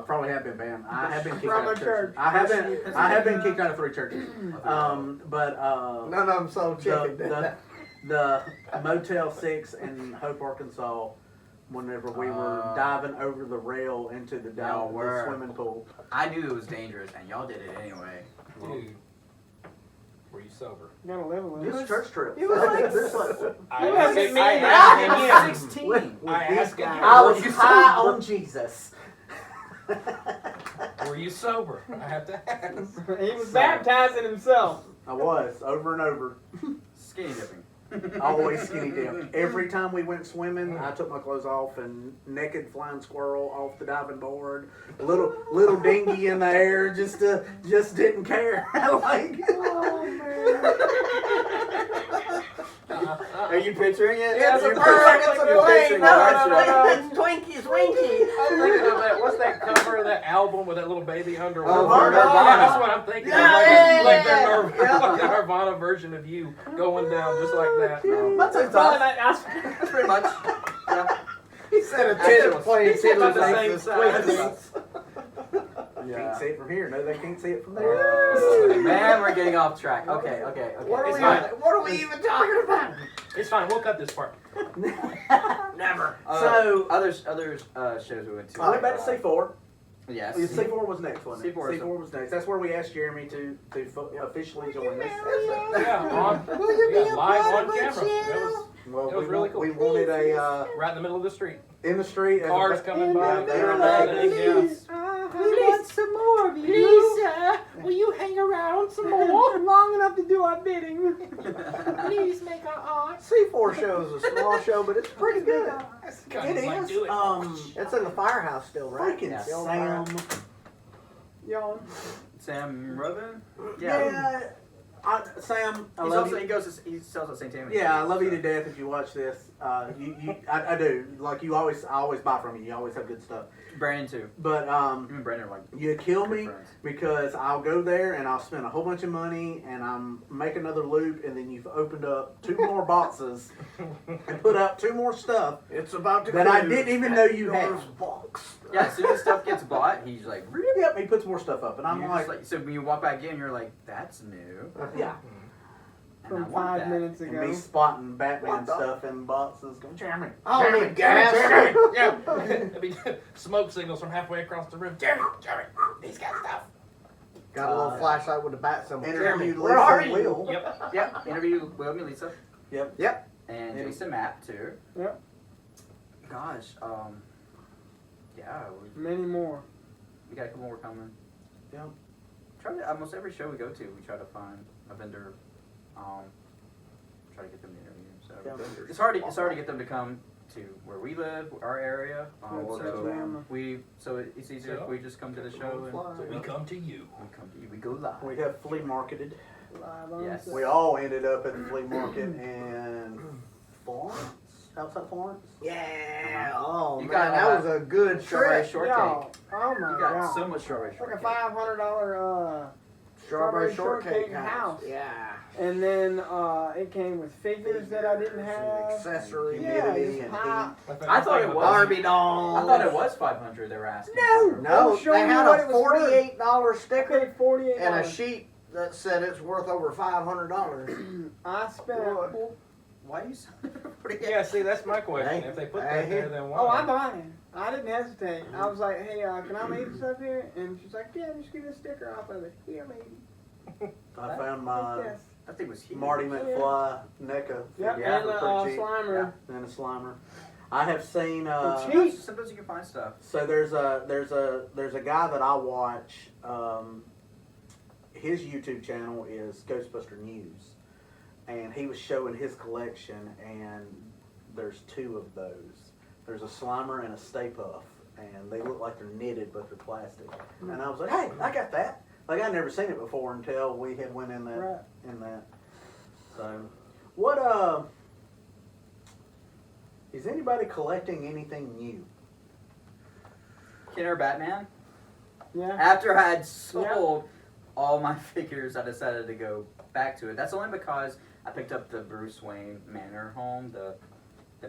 Speaker 3: probably have been banned. I have been kicked
Speaker 2: From
Speaker 3: out
Speaker 2: a
Speaker 3: of churches.
Speaker 2: church.
Speaker 3: I have been kicked out of 3 churches. But
Speaker 6: None of them sold chicken.
Speaker 3: the Motel 6 in Hope, Arkansas. Whenever we were diving over the rail into the
Speaker 5: Y'all were.
Speaker 3: swimming pool.
Speaker 5: I knew it was dangerous, and y'all did it anyway.
Speaker 1: Dude, were you sober?
Speaker 2: You gotta live a little.
Speaker 3: This church trip.
Speaker 6: He was like this.
Speaker 1: I
Speaker 2: You must
Speaker 1: asked
Speaker 2: be
Speaker 1: I
Speaker 2: mean.
Speaker 1: asked him.
Speaker 5: 16.
Speaker 3: With
Speaker 1: I
Speaker 3: these
Speaker 1: asked
Speaker 3: guys.
Speaker 1: him.
Speaker 3: I was
Speaker 1: Were you
Speaker 3: high
Speaker 1: sober?
Speaker 3: on Jesus.
Speaker 1: Were you sober? I have to ask.
Speaker 2: He was baptizing himself.
Speaker 3: I was over and over.
Speaker 5: Skinny dipping.
Speaker 3: Always skinny dip. Every time we went swimming, I took my clothes off and naked flying squirrel off the diving board, little dinghy in the air, just didn't care. Like,
Speaker 5: Are you picturing it?
Speaker 7: It's a
Speaker 5: You're
Speaker 7: bird, it's a
Speaker 5: you're
Speaker 7: plane.
Speaker 5: picturing
Speaker 7: No,
Speaker 5: it, aren't you?
Speaker 7: it's Twinkies, Winky.
Speaker 1: I'm thinking of that. What's that cover of that album with that little baby underwater?
Speaker 5: Oh,
Speaker 1: Yeah,
Speaker 5: Nirvana.
Speaker 1: that's what I'm thinking.
Speaker 7: Yeah,
Speaker 1: Like,
Speaker 7: yeah,
Speaker 1: like
Speaker 7: yeah,
Speaker 1: the
Speaker 7: yeah.
Speaker 1: like the Nirvana version of you going down just like that.
Speaker 5: That's a
Speaker 2: Probably
Speaker 5: tough.
Speaker 2: not-
Speaker 5: That's pretty much. Yeah.
Speaker 7: He said a
Speaker 5: That's
Speaker 7: plane.
Speaker 1: He's about the same size.
Speaker 3: can't see it from here. No, they can't see it from there.
Speaker 5: Man, we're getting off track. Okay.
Speaker 7: What
Speaker 1: It's
Speaker 7: are
Speaker 1: fine.
Speaker 7: we even talking about?
Speaker 1: It's fine. We'll cut this part.
Speaker 7: Never.
Speaker 3: So-
Speaker 5: other shows we went to.
Speaker 3: I went back to C4.
Speaker 5: Yes.
Speaker 3: C4 was next, wasn't it?
Speaker 5: C4 is-
Speaker 3: C4 was next. That's where we asked Jeremy to officially join us.
Speaker 1: Yeah, on
Speaker 7: Will you be a
Speaker 1: live
Speaker 7: part
Speaker 1: on
Speaker 7: of my
Speaker 1: camera. It
Speaker 7: channel?
Speaker 3: Well,
Speaker 1: It was really cool.
Speaker 3: We wanted a
Speaker 1: right in the middle of the street.
Speaker 3: in the street. as a-
Speaker 1: Cars coming by.
Speaker 3: Yeah, they were
Speaker 1: Please,
Speaker 2: I want some more of you. Please, will you hang around some more? Long enough to do our bidding. Please make our art.
Speaker 7: C4 show is a small show, but it's pretty good.
Speaker 1: Kinda
Speaker 3: It
Speaker 1: like
Speaker 3: is.
Speaker 1: do it.
Speaker 7: It's in the firehouse still, right?
Speaker 3: Freaking
Speaker 5: Yeah.
Speaker 3: Sam.
Speaker 2: Yawn.
Speaker 5: Sam Robin?
Speaker 3: Yeah. Sam, I
Speaker 5: He's
Speaker 3: love
Speaker 5: also,
Speaker 3: you.
Speaker 5: he sells at St. Tammany.
Speaker 3: Yeah, I love you to death if you watch this. I do. Like I always buy from you. You always have good stuff.
Speaker 5: Brandon too.
Speaker 3: But
Speaker 5: You and Brandon are like
Speaker 3: you kill
Speaker 5: good
Speaker 3: me
Speaker 5: friends.
Speaker 3: because I'll go there and I'll spend a whole bunch of money and I'm make another loop and then you've opened up 2 more boxes and put out 2 more stuff.
Speaker 7: It's about to
Speaker 3: That I
Speaker 7: close.
Speaker 3: didn't even know you had.
Speaker 7: Pandora's box.
Speaker 5: Yeah, as soon as stuff gets bought, he's like,
Speaker 3: Yep, he puts more stuff up and I'm
Speaker 5: you're
Speaker 3: like,
Speaker 5: just so when you walk back in, you're like, that's new.
Speaker 3: yeah.
Speaker 5: And I
Speaker 2: From
Speaker 5: want
Speaker 2: 5
Speaker 5: that.
Speaker 2: minutes
Speaker 3: And
Speaker 2: ago.
Speaker 3: me spotting Batman
Speaker 7: What the-
Speaker 3: stuff in boxes going, Jeremy.
Speaker 7: I don't need gas.
Speaker 1: Yeah. I mean, smoke signals from halfway across the room. Jeremy, he's got stuff.
Speaker 7: Got a little flashlight with a bat symbol. Jeremy,
Speaker 3: Interviewed
Speaker 7: where are
Speaker 3: Lisa
Speaker 7: you?
Speaker 3: Will.
Speaker 1: Yep.
Speaker 5: Yep. Interview Will and Lisa.
Speaker 3: Yep.
Speaker 5: And
Speaker 3: Yeah.
Speaker 5: Jason Matt too.
Speaker 2: Yep.
Speaker 5: Gosh, yeah,
Speaker 2: Many more.
Speaker 5: we got a couple more coming.
Speaker 3: Yeah.
Speaker 5: Try to almost every show we go to, we try to find a vendor, try to get them to interview. So
Speaker 3: Yeah.
Speaker 5: it's hard to get them to come to where we live, our area.
Speaker 2: That's
Speaker 5: So
Speaker 2: Alabama.
Speaker 5: it's easier if we just come to the show and
Speaker 1: So we come to you.
Speaker 5: we come to you. We go live.
Speaker 3: We have flea marketed.
Speaker 2: Live on
Speaker 5: Yes.
Speaker 2: set.
Speaker 3: We all ended up at the flea market in Florence, outside Florence.
Speaker 7: Yeah. Oh
Speaker 5: You
Speaker 7: man,
Speaker 5: got
Speaker 7: that was a good
Speaker 5: Strawberry
Speaker 7: trip.
Speaker 5: shortcake.
Speaker 2: Yo, oh my
Speaker 5: You got
Speaker 2: god.
Speaker 5: so much strawberry
Speaker 2: It's like a
Speaker 5: shortcake.
Speaker 2: $500
Speaker 7: Strawberry
Speaker 2: shortcake
Speaker 7: shortcake
Speaker 2: house.
Speaker 7: Yeah.
Speaker 2: and then it came with figures that I didn't have.
Speaker 7: Accessories.
Speaker 2: Yeah,
Speaker 3: Humidity
Speaker 2: just
Speaker 3: and
Speaker 2: pop.
Speaker 5: I thought it was.
Speaker 7: Barbie dolls.
Speaker 5: I thought it was 500. They were asking.
Speaker 2: No.
Speaker 5: for.
Speaker 7: No,
Speaker 2: I'll show
Speaker 7: they
Speaker 2: you
Speaker 7: had
Speaker 2: what
Speaker 7: a
Speaker 2: it was worth.
Speaker 7: $48
Speaker 2: I
Speaker 7: sticker
Speaker 2: paid $48.
Speaker 7: and a sheet that said it's worth over $500.
Speaker 2: I spent.
Speaker 5: Why are you so
Speaker 1: Yeah, see, that's my question.
Speaker 7: Hey,
Speaker 1: If they put
Speaker 7: hey,
Speaker 1: that there, then why?
Speaker 2: Oh, I bought it. I didn't hesitate. I was like, hey, can I leave stuff here? And she's like, yeah, just give me a sticker off of it. Here, lady.
Speaker 3: I found my
Speaker 2: Yes.
Speaker 5: That thing was huge.
Speaker 3: Marty McFly NECA
Speaker 2: Yep,
Speaker 3: figure
Speaker 2: and
Speaker 3: for
Speaker 2: the
Speaker 3: pretty cheap.
Speaker 2: Slimer.
Speaker 3: And a Slimer. I have seen.
Speaker 2: cheap.
Speaker 5: Sometimes you can find stuff.
Speaker 3: So there's a guy that I watch. His YouTube channel is Ghostbuster News, and he was showing his collection, and there's 2 of those. There's a Slimer and a Stay Puft, and they look like they're knitted, but they're plastic. And I was like, hey, I got that. Like I'd never seen it before until we had went in that.
Speaker 2: Right.
Speaker 3: In that. So, what is anybody collecting anything new?
Speaker 5: Kenner Batman.
Speaker 2: Yeah.
Speaker 5: After I had sold all my figures, I decided to go back to it. That's only because I picked up the Bruce Wayne Manor home, the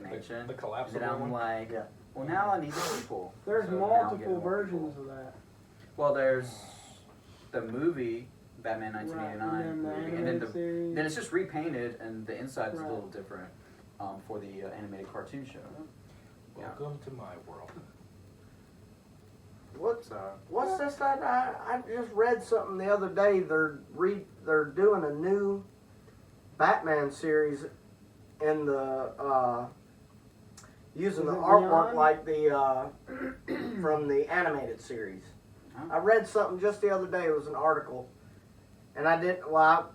Speaker 5: mansion.
Speaker 1: The collapsible
Speaker 5: and I'm
Speaker 1: one.
Speaker 5: like,
Speaker 3: Yeah.
Speaker 5: well, now I need the sequel.
Speaker 2: There's
Speaker 5: So now I'm
Speaker 2: multiple
Speaker 5: getting
Speaker 2: versions of that.
Speaker 5: Well, there's the movie Batman
Speaker 2: Right,
Speaker 5: 1989,
Speaker 2: and then the
Speaker 5: movie, and then
Speaker 2: animated series.
Speaker 5: then it's just repainted, and the inside is
Speaker 2: Right.
Speaker 5: a little different for the animated cartoon show. Yeah.
Speaker 1: Welcome to my world.
Speaker 7: What's this that I just read something the other day? They're doing a new Batman series in the using
Speaker 2: Is
Speaker 7: the
Speaker 2: it
Speaker 7: artwork
Speaker 2: Beyond?
Speaker 7: like the from the animated series.
Speaker 5: Huh?
Speaker 7: I read something just the other day. It was an article, and I didn't. Well,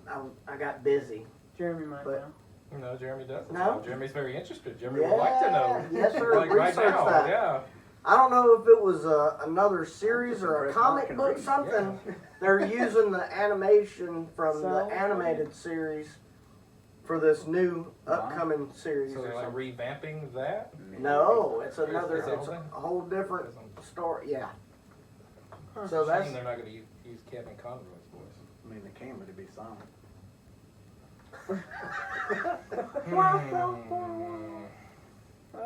Speaker 7: I got busy.
Speaker 2: Jeremy might
Speaker 7: But-
Speaker 2: know.
Speaker 1: No, Jeremy doesn't.
Speaker 7: No?
Speaker 1: Jeremy's very interested. Jeremy would like to know.
Speaker 7: Yes, sir.
Speaker 1: Like right
Speaker 7: Research
Speaker 1: now,
Speaker 7: that.
Speaker 1: yeah.
Speaker 7: I don't know if it was another series or a
Speaker 3: Chris Mark
Speaker 7: comic
Speaker 3: can
Speaker 7: book,
Speaker 3: read.
Speaker 7: something. They're using the animation from the animated series for this new upcoming series.
Speaker 1: So
Speaker 7: or
Speaker 1: they're like
Speaker 7: something.
Speaker 1: revamping that?
Speaker 7: No, it's another.
Speaker 1: Is that
Speaker 7: It's a
Speaker 1: okay?
Speaker 7: whole different story. Yeah.
Speaker 1: So
Speaker 7: So that's
Speaker 1: they're not going to use Kevin Conroy's voice.
Speaker 3: I mean, the camera to be silent.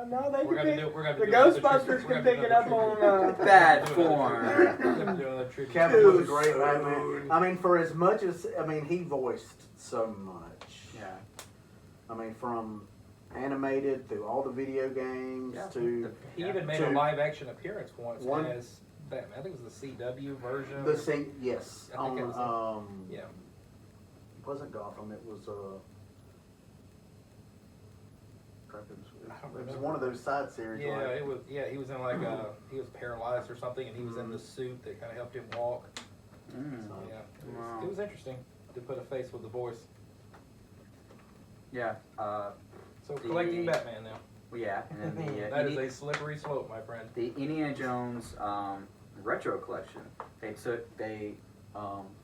Speaker 2: No, they
Speaker 1: We're
Speaker 2: can
Speaker 1: gonna
Speaker 2: pick.
Speaker 1: do. We're gonna
Speaker 2: The
Speaker 1: do another
Speaker 2: Ghostbusters
Speaker 1: tribute. We're
Speaker 2: can
Speaker 1: gonna
Speaker 2: pick
Speaker 1: do
Speaker 2: it up
Speaker 1: another
Speaker 2: on.
Speaker 5: Bad
Speaker 1: tribute.
Speaker 5: form.
Speaker 1: We're gonna do another tribute.
Speaker 3: Kevin was a great Batman. I mean, for as much as he voiced so much.
Speaker 5: Yeah.
Speaker 3: I mean, from animated through all the video games to
Speaker 1: He even made a live action appearance once as Batman. I think it was the CW version.
Speaker 3: the same. Yes,
Speaker 1: I think it was yeah.
Speaker 3: It wasn't Gotham. It was crap, it was one of those side series.
Speaker 1: Yeah,
Speaker 3: like,
Speaker 1: it was. Yeah, he was in like he was paralyzed or something, and he was in the suit that kind of helped him walk.
Speaker 5: Mm.
Speaker 1: So, yeah,
Speaker 5: Wow.
Speaker 1: it was interesting to put a face with the voice.
Speaker 5: Yeah.
Speaker 1: So collecting Batman now.
Speaker 5: Well, yeah, and then the
Speaker 1: That is a slippery slope, my friend.
Speaker 5: the Indiana Jones retro collection. They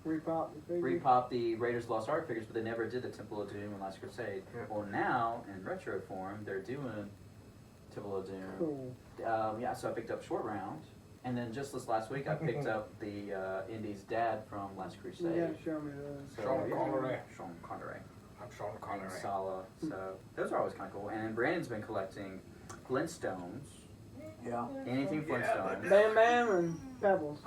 Speaker 2: Repop the figure.
Speaker 5: repopped the Raiders of the Lost Ark figures, but they never did the Temple of Doom and Last Crusade.
Speaker 3: Yeah.
Speaker 5: Well, now in retro form, they're doing Temple of Doom.
Speaker 2: Cool.
Speaker 5: Yeah, so I picked up Short Round, and then just this last week I picked up the Indy's dad from Last Crusade.
Speaker 2: You gotta show me those.
Speaker 5: So,
Speaker 1: Sean
Speaker 5: yeah,
Speaker 1: Connery.
Speaker 5: Sean Connery.
Speaker 1: I'm Sean
Speaker 5: And
Speaker 1: Connery.
Speaker 5: Sala. So those are always kind of cool. And Brandon's been collecting Flintstones.
Speaker 3: yeah.
Speaker 5: Anything Flintstones.
Speaker 2: Bam Bam and Pebbles.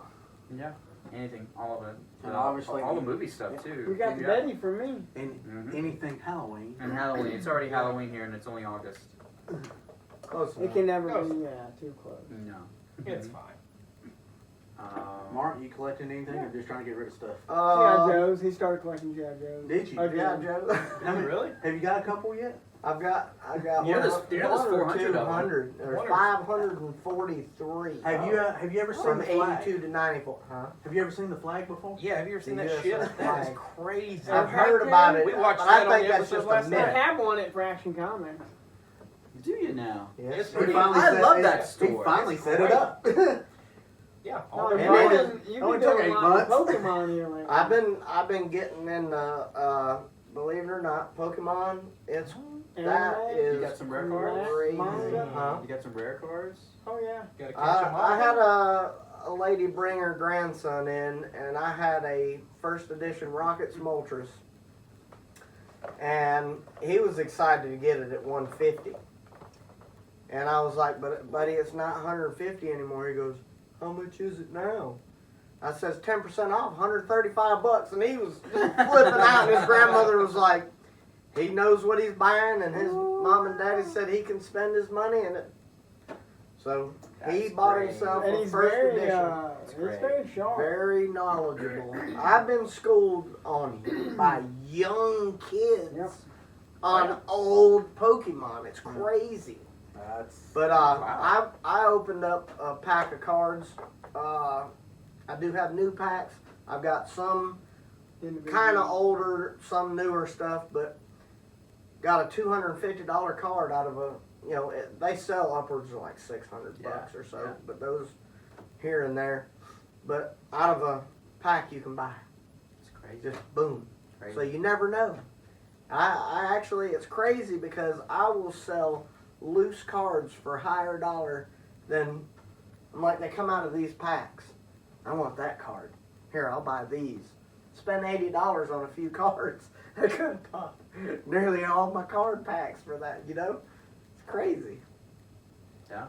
Speaker 5: Yeah. Anything, all of it.
Speaker 3: And obviously-
Speaker 5: all the movie stuff too.
Speaker 2: We got the Betty for me.
Speaker 5: Mhm.
Speaker 3: Anything Halloween.
Speaker 5: And Halloween. It's already Halloween here, and it's only August.
Speaker 7: close
Speaker 2: It
Speaker 7: enough.
Speaker 2: can never be too close.
Speaker 5: No.
Speaker 1: It's fine.
Speaker 3: Mark, you collecting anything or just trying to get rid of stuff?
Speaker 2: G.I. Joe's. He started collecting G.I. Joe's.
Speaker 3: Did you?
Speaker 2: Again.
Speaker 7: Yeah, Joe.
Speaker 3: How many-
Speaker 1: Really?
Speaker 3: Have you got a couple yet?
Speaker 7: I got
Speaker 5: Yeah, there's-
Speaker 7: one,
Speaker 5: there's
Speaker 7: one or
Speaker 5: 400 of them.
Speaker 7: 200. There's
Speaker 1: One or-
Speaker 7: 543.
Speaker 3: Have you ever seen
Speaker 7: From
Speaker 3: the flag?
Speaker 7: 82 to 94. Huh?
Speaker 3: Have you ever seen the flag before?
Speaker 1: Yeah, have you ever seen
Speaker 7: The
Speaker 1: that
Speaker 7: US
Speaker 1: shit? That is
Speaker 7: flag.
Speaker 1: crazy.
Speaker 7: I've heard about it,
Speaker 1: We watched
Speaker 7: but
Speaker 1: that
Speaker 7: I
Speaker 1: on
Speaker 7: think
Speaker 1: the
Speaker 7: that's
Speaker 1: episode
Speaker 7: just
Speaker 1: last
Speaker 7: a
Speaker 2: They
Speaker 1: night.
Speaker 7: myth.
Speaker 2: have one at Fraction Comics.
Speaker 5: Do you now?
Speaker 7: Yes.
Speaker 1: He
Speaker 3: He
Speaker 1: finally
Speaker 5: I love
Speaker 3: it-
Speaker 5: that
Speaker 3: He
Speaker 5: store.
Speaker 3: finally
Speaker 1: It's
Speaker 3: set
Speaker 1: great.
Speaker 3: it up.
Speaker 1: Yeah.
Speaker 2: No,
Speaker 1: all
Speaker 7: and
Speaker 1: the
Speaker 7: it
Speaker 1: time.
Speaker 7: is-
Speaker 2: you've
Speaker 3: only
Speaker 2: been
Speaker 3: took
Speaker 2: doing
Speaker 3: 8
Speaker 2: a lot
Speaker 3: months.
Speaker 2: of Pokemon here lately.
Speaker 7: I've been getting into believe it or not, Pokemon. That
Speaker 2: Anime?
Speaker 7: is
Speaker 5: You got some rare cards?
Speaker 7: crazy.
Speaker 2: Manga?
Speaker 7: Huh?
Speaker 5: You got some rare cards?
Speaker 2: Oh yeah.
Speaker 1: Gotta catch 'em all.
Speaker 7: I had a lady bring her grandson in, and I had a first edition Rocket Smoltris, and he was excited to get it at $150. And I was like, "But buddy, it's not $150 anymore." He goes, "How much is it now?" I says, 10% off, $135, and he was flipping out. And his grandmother was like, he knows what he's buying, and his mom and daddy said he can spend his money, and so he
Speaker 5: That's
Speaker 7: bought
Speaker 5: great.
Speaker 7: himself
Speaker 2: And
Speaker 7: a
Speaker 2: he's
Speaker 7: first
Speaker 2: very,
Speaker 7: edition.
Speaker 2: he's
Speaker 5: great.
Speaker 2: very sharp.
Speaker 7: Very knowledgeable. I've been schooled on by young kids
Speaker 2: Yep.
Speaker 7: on old Pokemon. It's crazy.
Speaker 3: That's
Speaker 7: But
Speaker 5: Wow.
Speaker 7: I opened up a pack of cards. I do have new packs. I've got some kind of older, some newer stuff, but got a $250 card out of a, they sell upwards of like $600 or so,
Speaker 5: yeah.
Speaker 7: but those here and there. But out of a pack you can buy,
Speaker 5: It's crazy.
Speaker 7: just boom.
Speaker 5: Crazy.
Speaker 7: So you never know. I actually, it's crazy because I will sell loose cards for higher dollar than, I'm like, they come out of these packs. I want that card. Here, I'll buy these. Spend $80 on a few cards. I could have bought nearly all my card packs for that, It's crazy.
Speaker 5: Yeah.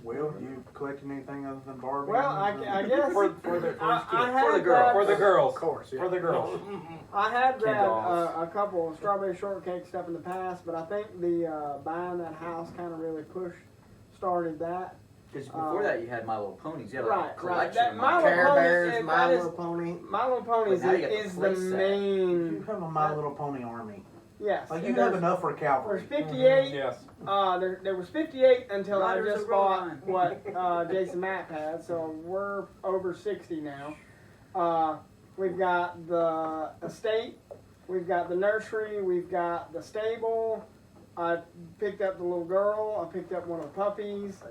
Speaker 3: Will, you collecting anything other than Barbie?
Speaker 2: Well, I guess
Speaker 1: For the
Speaker 2: I
Speaker 1: kids.
Speaker 2: had
Speaker 1: For the
Speaker 2: that-
Speaker 1: girls.
Speaker 3: Of course, yeah.
Speaker 1: For the girls.
Speaker 2: I had
Speaker 5: Kid
Speaker 2: that
Speaker 5: dolls.
Speaker 2: a couple of strawberry shortcake stuff in the past, but I think the buying that house kind of really started that.
Speaker 5: Because before that, you had My Little Ponies. You had
Speaker 2: Right,
Speaker 5: like a
Speaker 2: right.
Speaker 5: collection
Speaker 2: That
Speaker 5: of
Speaker 2: My
Speaker 5: My
Speaker 2: Little
Speaker 7: Care
Speaker 2: Pony
Speaker 7: Bears,
Speaker 2: is-
Speaker 7: My
Speaker 2: that is-
Speaker 7: Little Pony.
Speaker 2: My Little Ponies
Speaker 5: But now you got the
Speaker 2: is the
Speaker 5: play set.
Speaker 3: You
Speaker 2: main.
Speaker 3: have a My Little Pony army.
Speaker 2: Yes.
Speaker 3: Like
Speaker 2: it
Speaker 3: you have
Speaker 2: does.
Speaker 3: enough for a
Speaker 2: There's
Speaker 3: cavalry.
Speaker 2: 58.
Speaker 1: Yes.
Speaker 2: There was 58 until
Speaker 5: Riders
Speaker 2: I
Speaker 5: of
Speaker 2: just bought
Speaker 5: Rohan.
Speaker 2: what Jason Mapp had, so we're over 60 now. We've got the estate, We've got the nursery. We've got the stable. I picked up the little girl. I picked up one of the puppies.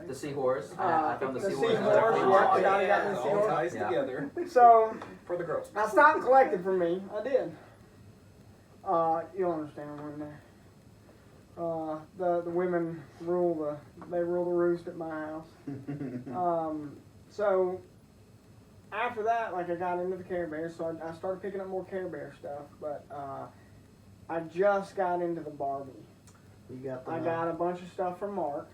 Speaker 5: The seahorse.
Speaker 2: I
Speaker 5: found
Speaker 2: the
Speaker 5: seahorse.
Speaker 2: seahorse,
Speaker 1: Oh,
Speaker 2: yeah, I got
Speaker 1: yeah,
Speaker 2: the
Speaker 1: all
Speaker 2: seahorse.
Speaker 1: ties
Speaker 5: Yeah.
Speaker 1: together
Speaker 2: So
Speaker 1: for the girls.
Speaker 2: I stopped and collected for me. I did. You'll understand one day. The women rule the roost at my house. So after that, like I got into the Care Bears, so I started picking up more Care Bear stuff. But I just got into the Barbie.
Speaker 7: You got the
Speaker 2: I got a bunch of stuff from Mark,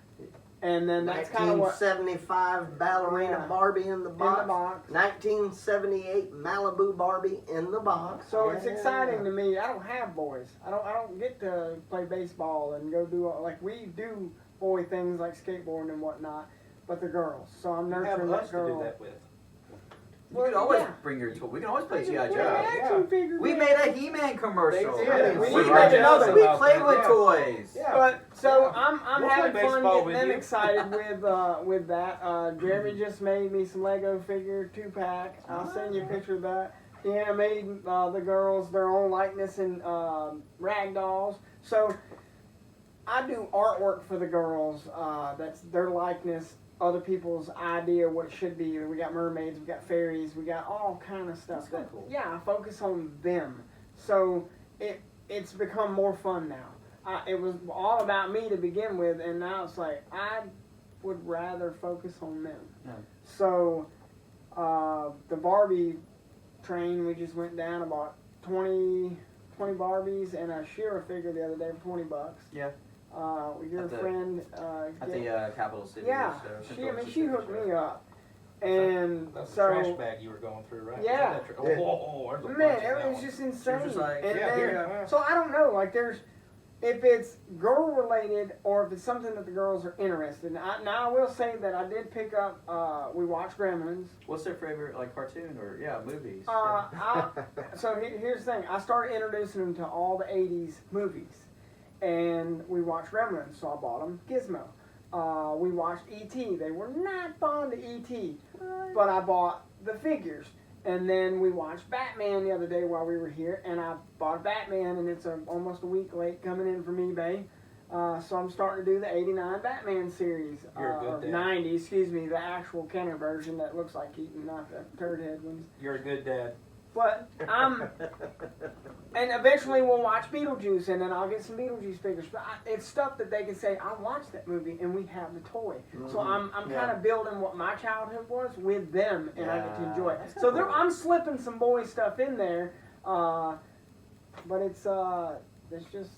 Speaker 2: and then that's kind of what
Speaker 7: 1975 ballerina
Speaker 2: Yeah.
Speaker 7: Barbie in the box.
Speaker 2: in the box.
Speaker 7: 1978 Malibu Barbie in the box.
Speaker 2: So it's
Speaker 7: Yeah.
Speaker 2: exciting to me. I don't have boys. I don't get to play baseball and go do like we do boy things like skateboarding and whatnot, but the girls. So I'm
Speaker 1: You have
Speaker 2: nurturing
Speaker 1: us
Speaker 2: that
Speaker 1: to
Speaker 2: girl.
Speaker 1: do that with.
Speaker 5: You can always
Speaker 2: yeah.
Speaker 5: bring your toy. We can always play G.I.
Speaker 2: Yeah,
Speaker 5: Joe.
Speaker 2: action figure
Speaker 5: We
Speaker 2: game.
Speaker 5: made a He-Man commercial.
Speaker 1: They did.
Speaker 2: We
Speaker 5: We
Speaker 2: need to
Speaker 5: made
Speaker 2: make another.
Speaker 5: We
Speaker 1: about
Speaker 5: play
Speaker 1: that,
Speaker 5: with
Speaker 1: yeah.
Speaker 5: toys.
Speaker 1: Yeah.
Speaker 2: But so
Speaker 1: Yeah.
Speaker 2: I'm
Speaker 1: We'll
Speaker 2: having
Speaker 1: play
Speaker 2: fun
Speaker 1: baseball
Speaker 2: getting
Speaker 1: with
Speaker 2: them
Speaker 1: you.
Speaker 2: excited with that. Jeremy just made me some Lego figure 2-pack. I'll send you a picture of that. He animated the girls their own likeness in rag dolls. So I do artwork for the girls. That's their likeness. Other people's idea of what it should be. We got mermaids, we got fairies, we got all kind of stuff.
Speaker 5: That's cool.
Speaker 2: Yeah, I focus on them. So it's become more fun now. It was all about me to begin with, and now it's like I would rather focus on them.
Speaker 5: Yeah.
Speaker 2: So the Barbie train, we just went down about 20 Barbies and a Shira figure the other day for $20.
Speaker 5: Yeah.
Speaker 2: Your
Speaker 5: At the-
Speaker 2: friend
Speaker 5: At the Capital City.
Speaker 2: yeah, she hooked me up, and
Speaker 1: That's the
Speaker 2: so
Speaker 1: trash bag you were going through, right?
Speaker 2: Yeah.
Speaker 1: Is that the tra- Oh, there's a bunch
Speaker 2: man,
Speaker 1: in
Speaker 2: it
Speaker 1: that
Speaker 2: was
Speaker 1: one.
Speaker 2: just insane.
Speaker 5: just like,
Speaker 2: and
Speaker 1: yeah,
Speaker 2: then,
Speaker 1: here.
Speaker 2: so I don't know, like if it's girl related or if it's something that the girls are interested in. Now I will say that I did pick up. We watched Gremlins.
Speaker 5: What's their favorite, like, cartoon or movies?
Speaker 2: So here's the thing. I started introducing them to all the 80s movies. And we watched Gremlins, so I bought them Gizmo. We watched E.T. They were not fond of E.T., but I bought the figures. And then we watched Batman the other day while we were here, and I bought Batman, and it's almost a week late coming in from eBay. So I'm starting to do the 89 Batman series.
Speaker 1: You're a good
Speaker 2: or
Speaker 1: dad.
Speaker 2: 90, excuse me, the actual Kenner version that looks like Keaton, not the turd head ones.
Speaker 1: You're a good dad.
Speaker 2: But and eventually we'll watch Beetlejuice, and then I'll get some Beetlejuice figures. But it's stuff that they can say, I watched that movie, and we have the toy. So I'm kind of building what my childhood was with them, and I get to enjoy it.
Speaker 5: That's
Speaker 2: So
Speaker 5: cool.
Speaker 2: I'm slipping some boy stuff in there, but it's just.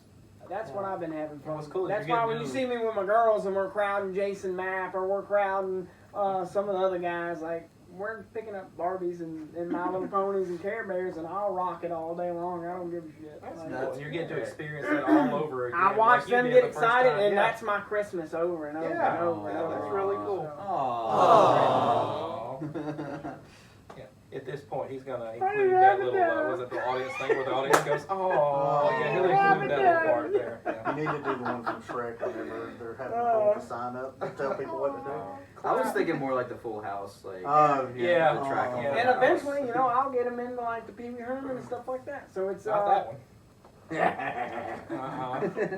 Speaker 2: That's what I've been having fun.
Speaker 1: What's cool is
Speaker 2: That's
Speaker 1: you're
Speaker 2: why
Speaker 1: getting
Speaker 2: when you
Speaker 1: new-
Speaker 2: see me with my girls and we're crowding Jason Mapp or we're crowding some of the other guys, like we're picking up Barbies and My Little Ponies and Care Bears, and I'll rock it all day long. I don't give a shit.
Speaker 1: That's
Speaker 2: Like,
Speaker 1: cool. And you're getting to experience that all over again.
Speaker 2: I watch
Speaker 1: like you
Speaker 2: them
Speaker 1: did
Speaker 2: get
Speaker 1: the first
Speaker 2: excited,
Speaker 1: time.
Speaker 2: and
Speaker 1: Yeah.
Speaker 2: that's my Christmas over and over
Speaker 1: Yeah.
Speaker 2: and over and
Speaker 1: Yeah,
Speaker 2: over.
Speaker 1: that's really cool.
Speaker 2: So-
Speaker 5: Aww.
Speaker 1: Yeah. At this point, he's gonna include that little, was it the audience thing where the audience goes, oh, yeah, he'll include that little part there. Yeah.
Speaker 3: You need to do the one from Shrek whenever they're having people to sign up and tell people what to do.
Speaker 5: I was thinking more like the Full House, like
Speaker 3: Oh,
Speaker 1: Yeah.
Speaker 5: the track.
Speaker 3: Oh.
Speaker 1: Yeah.
Speaker 2: And eventually, I'll get them into like the Pee Wee Herman and stuff like that. So it's
Speaker 1: Not that one.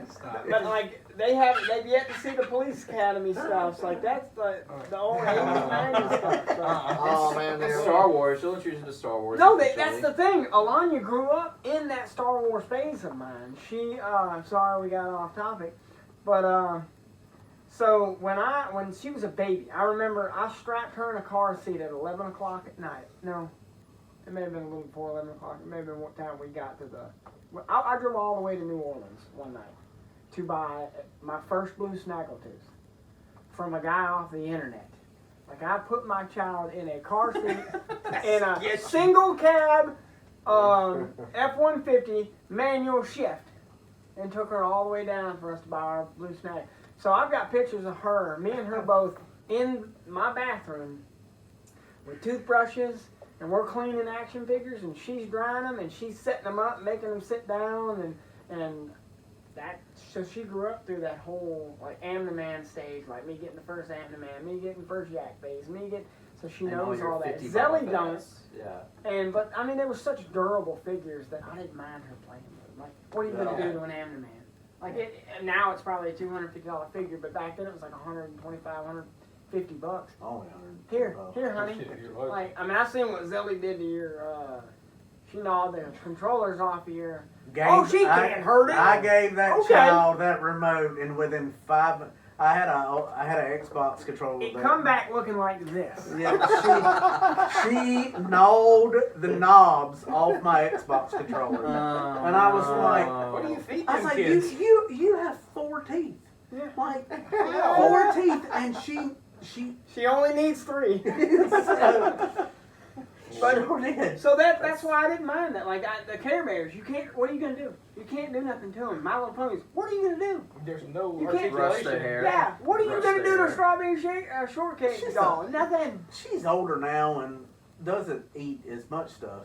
Speaker 1: Stop.
Speaker 2: But like they've yet to see the Police Academy stuff. So like that's the old 80s, 90s stuff. So.
Speaker 7: Oh man,
Speaker 5: It's
Speaker 7: they're
Speaker 5: Star Wars. She'll introduce you to Star Wars.
Speaker 2: No, that's
Speaker 5: eventually.
Speaker 2: the thing. Alanya grew up in that Star Wars phase of mine. She, I'm sorry we got off topic, but so when she was a baby, I remember I strapped her in a car seat at 11 o'clock at night. No, it may have been a little before 11 o'clock. It may have been what time we got to the. I drove all the way to New Orleans one night to buy my first blue snaggletooth from a guy off the internet. Like I put my child in a car seat in a single cab F-150 manual shift and took her all the way down for us to buy our blue snag. So I've got pictures of her, me and her both in my bathroom with toothbrushes, and we're cleaning action figures, and she's drying them, and she's setting them up, making them sit down, and that. So she grew up through that whole like Amna Man stage, like me getting the first Amna Man, me getting the first Yak Face, me getting. so she
Speaker 5: And all
Speaker 2: knows
Speaker 5: your
Speaker 2: all that.
Speaker 5: 50
Speaker 2: Zelly
Speaker 5: Boba
Speaker 2: don't.
Speaker 5: Fett's. Yeah.
Speaker 2: But I mean, they were such durable figures that I didn't mind her playing with them. Like, what are you gonna
Speaker 5: Yeah.
Speaker 2: do to an Amna Man? Like, now it's probably a $250 figure, but back then it was like $125, $150.
Speaker 3: Oh,
Speaker 2: Here, honey.
Speaker 1: Shit, you're lucky.
Speaker 2: Like, I mean, I seen what Zelly did to your. She gnawed the controllers off of your. She can't hurt it.
Speaker 3: I gave that
Speaker 2: Okay.
Speaker 3: child that remote, and within 5, I had an Xbox controller.
Speaker 2: It
Speaker 3: there.
Speaker 2: come back looking like this.
Speaker 3: Yeah, she gnawed the knobs off my Xbox controller, and I was like,
Speaker 1: What do you feed
Speaker 3: I was
Speaker 1: them
Speaker 3: like,
Speaker 1: kids?
Speaker 3: you have 4 teeth,
Speaker 2: Yeah.
Speaker 3: like 4 teeth, and she
Speaker 2: She only needs 3.
Speaker 3: sure did.
Speaker 2: So that's why I didn't mind that. Like the Care Bears, you can't. What are you gonna do? You can't do nothing to them. My Little Ponies, what are you gonna do?
Speaker 1: There's no
Speaker 2: You can't
Speaker 5: brush their
Speaker 1: articulation.
Speaker 5: hair.
Speaker 2: Yeah, what are you
Speaker 5: Brush
Speaker 2: gonna do to
Speaker 5: their
Speaker 2: a strawberry shortcake
Speaker 3: She's
Speaker 2: doll? Nothing.
Speaker 3: She's older now and doesn't eat as much stuff.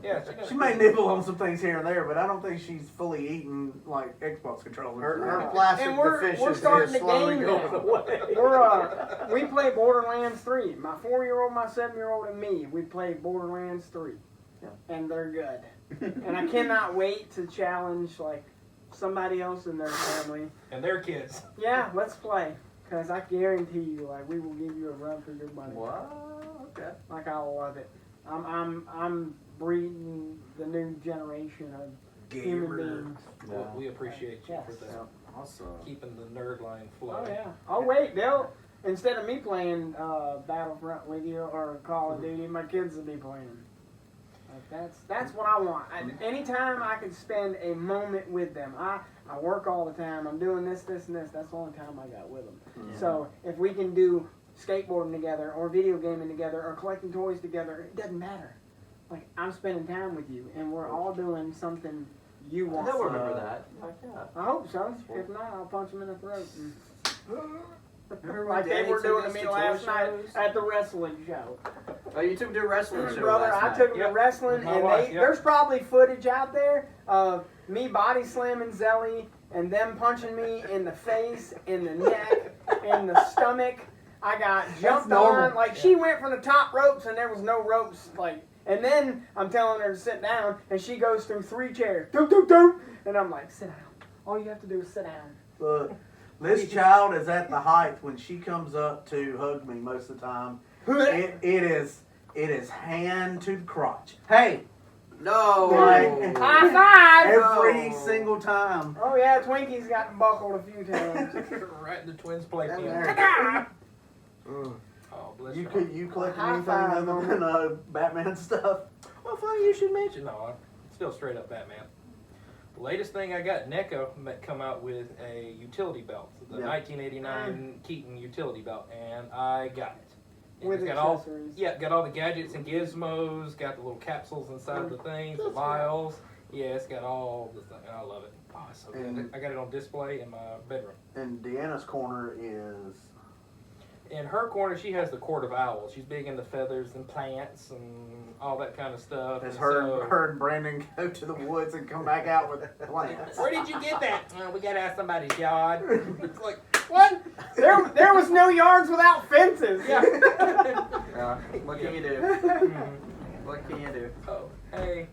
Speaker 1: Yeah,
Speaker 3: She may nibble on some things here and there, but I don't think she's fully eating like Xbox controllers.
Speaker 7: Her plastic
Speaker 2: And we're
Speaker 7: deficiency
Speaker 2: starting
Speaker 7: is
Speaker 2: to
Speaker 7: slowly
Speaker 2: game
Speaker 7: going
Speaker 2: now.
Speaker 7: away.
Speaker 2: We play Borderlands 3. My 4-year-old, my 7-year-old, and me. We play Borderlands 3, and they're good. And I cannot wait to challenge like somebody else in their family.
Speaker 1: And their kids.
Speaker 2: Yeah, let's play. Cause I guarantee you, like we will give you a run for your money.
Speaker 5: What? Okay.
Speaker 2: Like I love it. I'm breeding the new generation of human beings.
Speaker 1: Well, we appreciate you
Speaker 2: Yes.
Speaker 1: for that.
Speaker 5: Yeah. Awesome.
Speaker 1: Keeping the nerd line
Speaker 2: Oh
Speaker 1: flowing.
Speaker 2: yeah. Oh wait, they'll instead of me playing Battlefront with you or Call of Duty, my kids will be playing. Like that's what I want. Anytime I can spend a moment with them, I work all the time. I'm doing this, and this. That's the only time I got with them.
Speaker 5: Yeah.
Speaker 2: So if we can do skateboarding together, or video gaming together, or collecting toys together, it doesn't matter. Like I'm spending time with you, and we're all doing something you want.
Speaker 5: They'll remember that. Like, yeah.
Speaker 2: I hope so. If not, I'll punch them in the throat.
Speaker 5: Remember
Speaker 2: Like
Speaker 5: when
Speaker 2: they
Speaker 5: Daddy
Speaker 2: were
Speaker 5: took
Speaker 2: doing to
Speaker 5: us
Speaker 2: me
Speaker 5: toy
Speaker 2: last night
Speaker 5: shows?
Speaker 2: at the wrestling show.
Speaker 5: Oh, you took them to a wrestling show
Speaker 2: Brother,
Speaker 5: last
Speaker 2: I
Speaker 5: night.
Speaker 2: took them
Speaker 1: Yep.
Speaker 2: to wrestling,
Speaker 1: My
Speaker 2: and
Speaker 1: wife, yep.
Speaker 2: there's probably footage out there of me body slamming Zelly and them punching me in the face, in the neck, in the stomach. I got jumped
Speaker 3: normal.
Speaker 2: on. Like she went from the top ropes, and there was no ropes. Like, and then I'm telling her to sit down, and she goes through 3 chairs. Doop, doop, doop. And I'm like, sit down. All you have to do is sit down.
Speaker 3: Look, this child is at the height when she comes up to hug me most of the time. It is hand to the crotch. Hey,
Speaker 5: No.
Speaker 3: Like-
Speaker 2: High five!
Speaker 3: every
Speaker 5: No.
Speaker 3: single time.
Speaker 2: Oh yeah, Twinkie's gotten buckled a few times.
Speaker 1: Right in the twins' play
Speaker 3: Down
Speaker 1: field.
Speaker 3: there.
Speaker 7: Mm.
Speaker 1: Oh, bless
Speaker 3: You
Speaker 1: your
Speaker 3: could you collecting
Speaker 2: High
Speaker 3: anything
Speaker 2: five,
Speaker 3: other than Batman stuff?
Speaker 1: Well, funny you should mention. No, I'm still straight up Batman. The latest thing I got, NECA come out with a utility belt, the
Speaker 3: Yeah.
Speaker 1: 1989 Keaton utility belt, and I got it. And
Speaker 2: With
Speaker 1: it's got all,
Speaker 2: accessories.
Speaker 1: yeah, got all the gadgets and gizmos, got the little capsules inside the things, the vials. Yeah, it's got all the thing. I love it. Oh, it's so good.
Speaker 3: And-
Speaker 1: I got it on display in my bedroom.
Speaker 3: And Deanna's corner is
Speaker 1: In her corner, she has the Court of Owls. She's big into feathers and plants and all that kind of stuff.
Speaker 3: has
Speaker 1: And
Speaker 3: her
Speaker 1: so-
Speaker 3: her and Brandon go to the woods and come back out with plants.
Speaker 1: Where did you get that? We gotta ask somebody's yard. It's like, what?
Speaker 2: There was no yards without fences.
Speaker 1: Yeah.
Speaker 5: Yeah. What can you do?
Speaker 1: Mhm.
Speaker 5: What can you do?
Speaker 1: Oh, hey.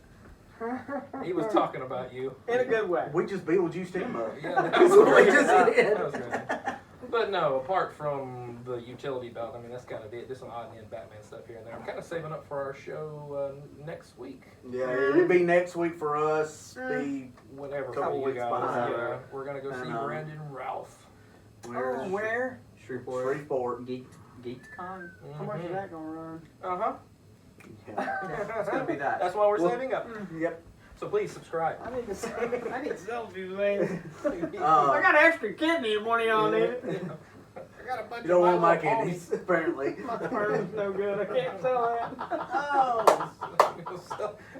Speaker 1: He was talking about you.
Speaker 2: In a good way.
Speaker 3: We just Beetlejuiced him up.
Speaker 1: Yeah, that
Speaker 3: That's
Speaker 1: was
Speaker 3: what we
Speaker 1: great.
Speaker 3: just did.
Speaker 1: That was great. But no, apart from the utility belt, I mean, that's kind of it. There's some odd and end Batman stuff here and there. I'm kind of saving up for our show next week.
Speaker 3: Yeah, it'll be next week for us. Be
Speaker 1: Whatever
Speaker 3: Couple
Speaker 1: for you
Speaker 3: weeks
Speaker 1: guys.
Speaker 3: behind.
Speaker 1: Yeah, we're going to go
Speaker 3: And,
Speaker 1: see Brandon Ralph.
Speaker 3: where's
Speaker 2: Where?
Speaker 5: Shreveport.
Speaker 3: Shreveport.
Speaker 5: GeekCon?
Speaker 2: How much is that gonna run?
Speaker 1: Uh-huh.
Speaker 3: Yeah.
Speaker 5: It's gonna be that.
Speaker 1: That's why we're
Speaker 3: Well-
Speaker 1: saving up.
Speaker 3: Yep.
Speaker 1: So please subscribe.
Speaker 2: I need to selfies, man. I
Speaker 3: Uh,
Speaker 2: got an extra kidney if one of y'all need it.
Speaker 1: I got a bunch
Speaker 3: you don't want
Speaker 1: of
Speaker 3: my
Speaker 1: Little Ponies.
Speaker 3: candies, apparently.
Speaker 2: My sperm's no good. I can't sell that.
Speaker 3: Oh.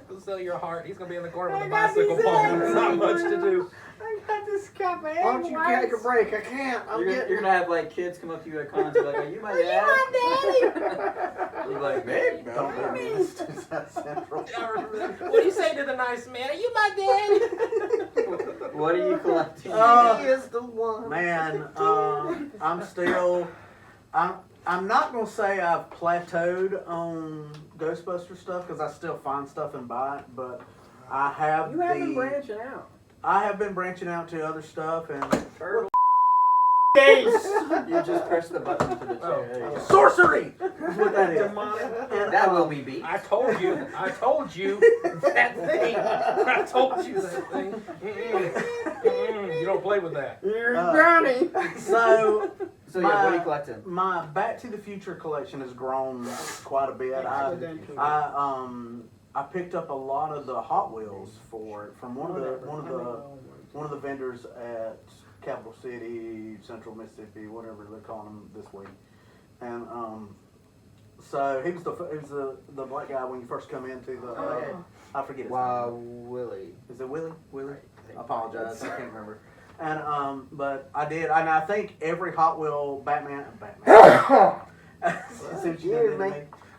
Speaker 1: He'll sell your heart. He's gonna be in the corner with
Speaker 2: I
Speaker 1: a
Speaker 2: got
Speaker 1: bicycle
Speaker 2: these
Speaker 1: pole.
Speaker 2: eggs.
Speaker 1: There's not much to do.
Speaker 2: I got this cup of
Speaker 7: Why don't you take a break? I can't. I'm
Speaker 5: You're
Speaker 7: getting.
Speaker 5: gonna have like kids come up to you at cons and be like, "Are you my dad?" You're like, "Maybe."
Speaker 3: Don't let me miss South Central.
Speaker 1: I remember that. What do you say to the nice man? Are you my daddy?
Speaker 5: What are you collecting?
Speaker 3: Uh,
Speaker 7: He is the one.
Speaker 3: Man, I'm still, I'm not gonna say I've plateaued on Ghostbuster stuff because I still find stuff and buy it, but I have
Speaker 2: You have been branching out.
Speaker 3: I have been branching out to other stuff and
Speaker 5: Turtle.
Speaker 2: Case.
Speaker 5: You just press the button to the chair. There you go.
Speaker 3: sorcery. That's what that is.
Speaker 2: Demonic.
Speaker 3: And,
Speaker 5: That will be beat.
Speaker 1: I told you that thing. I told you that thing. You don't play with that.
Speaker 2: Here's Johnny.
Speaker 3: So
Speaker 5: So yeah, what are you collecting?
Speaker 3: my Back to the Future collection has grown quite a bit. I picked up a lot of the Hot Wheels for it from one of the vendors at Capital City, Central Mississippi, whatever they're calling them this week. And so he was the black guy when you first come into the I forget his name.
Speaker 5: Willie.
Speaker 3: Is it Willie? Willie? I apologize, I can't remember. And but I did, and I think every Hot Wheel Batman. See what you did to me?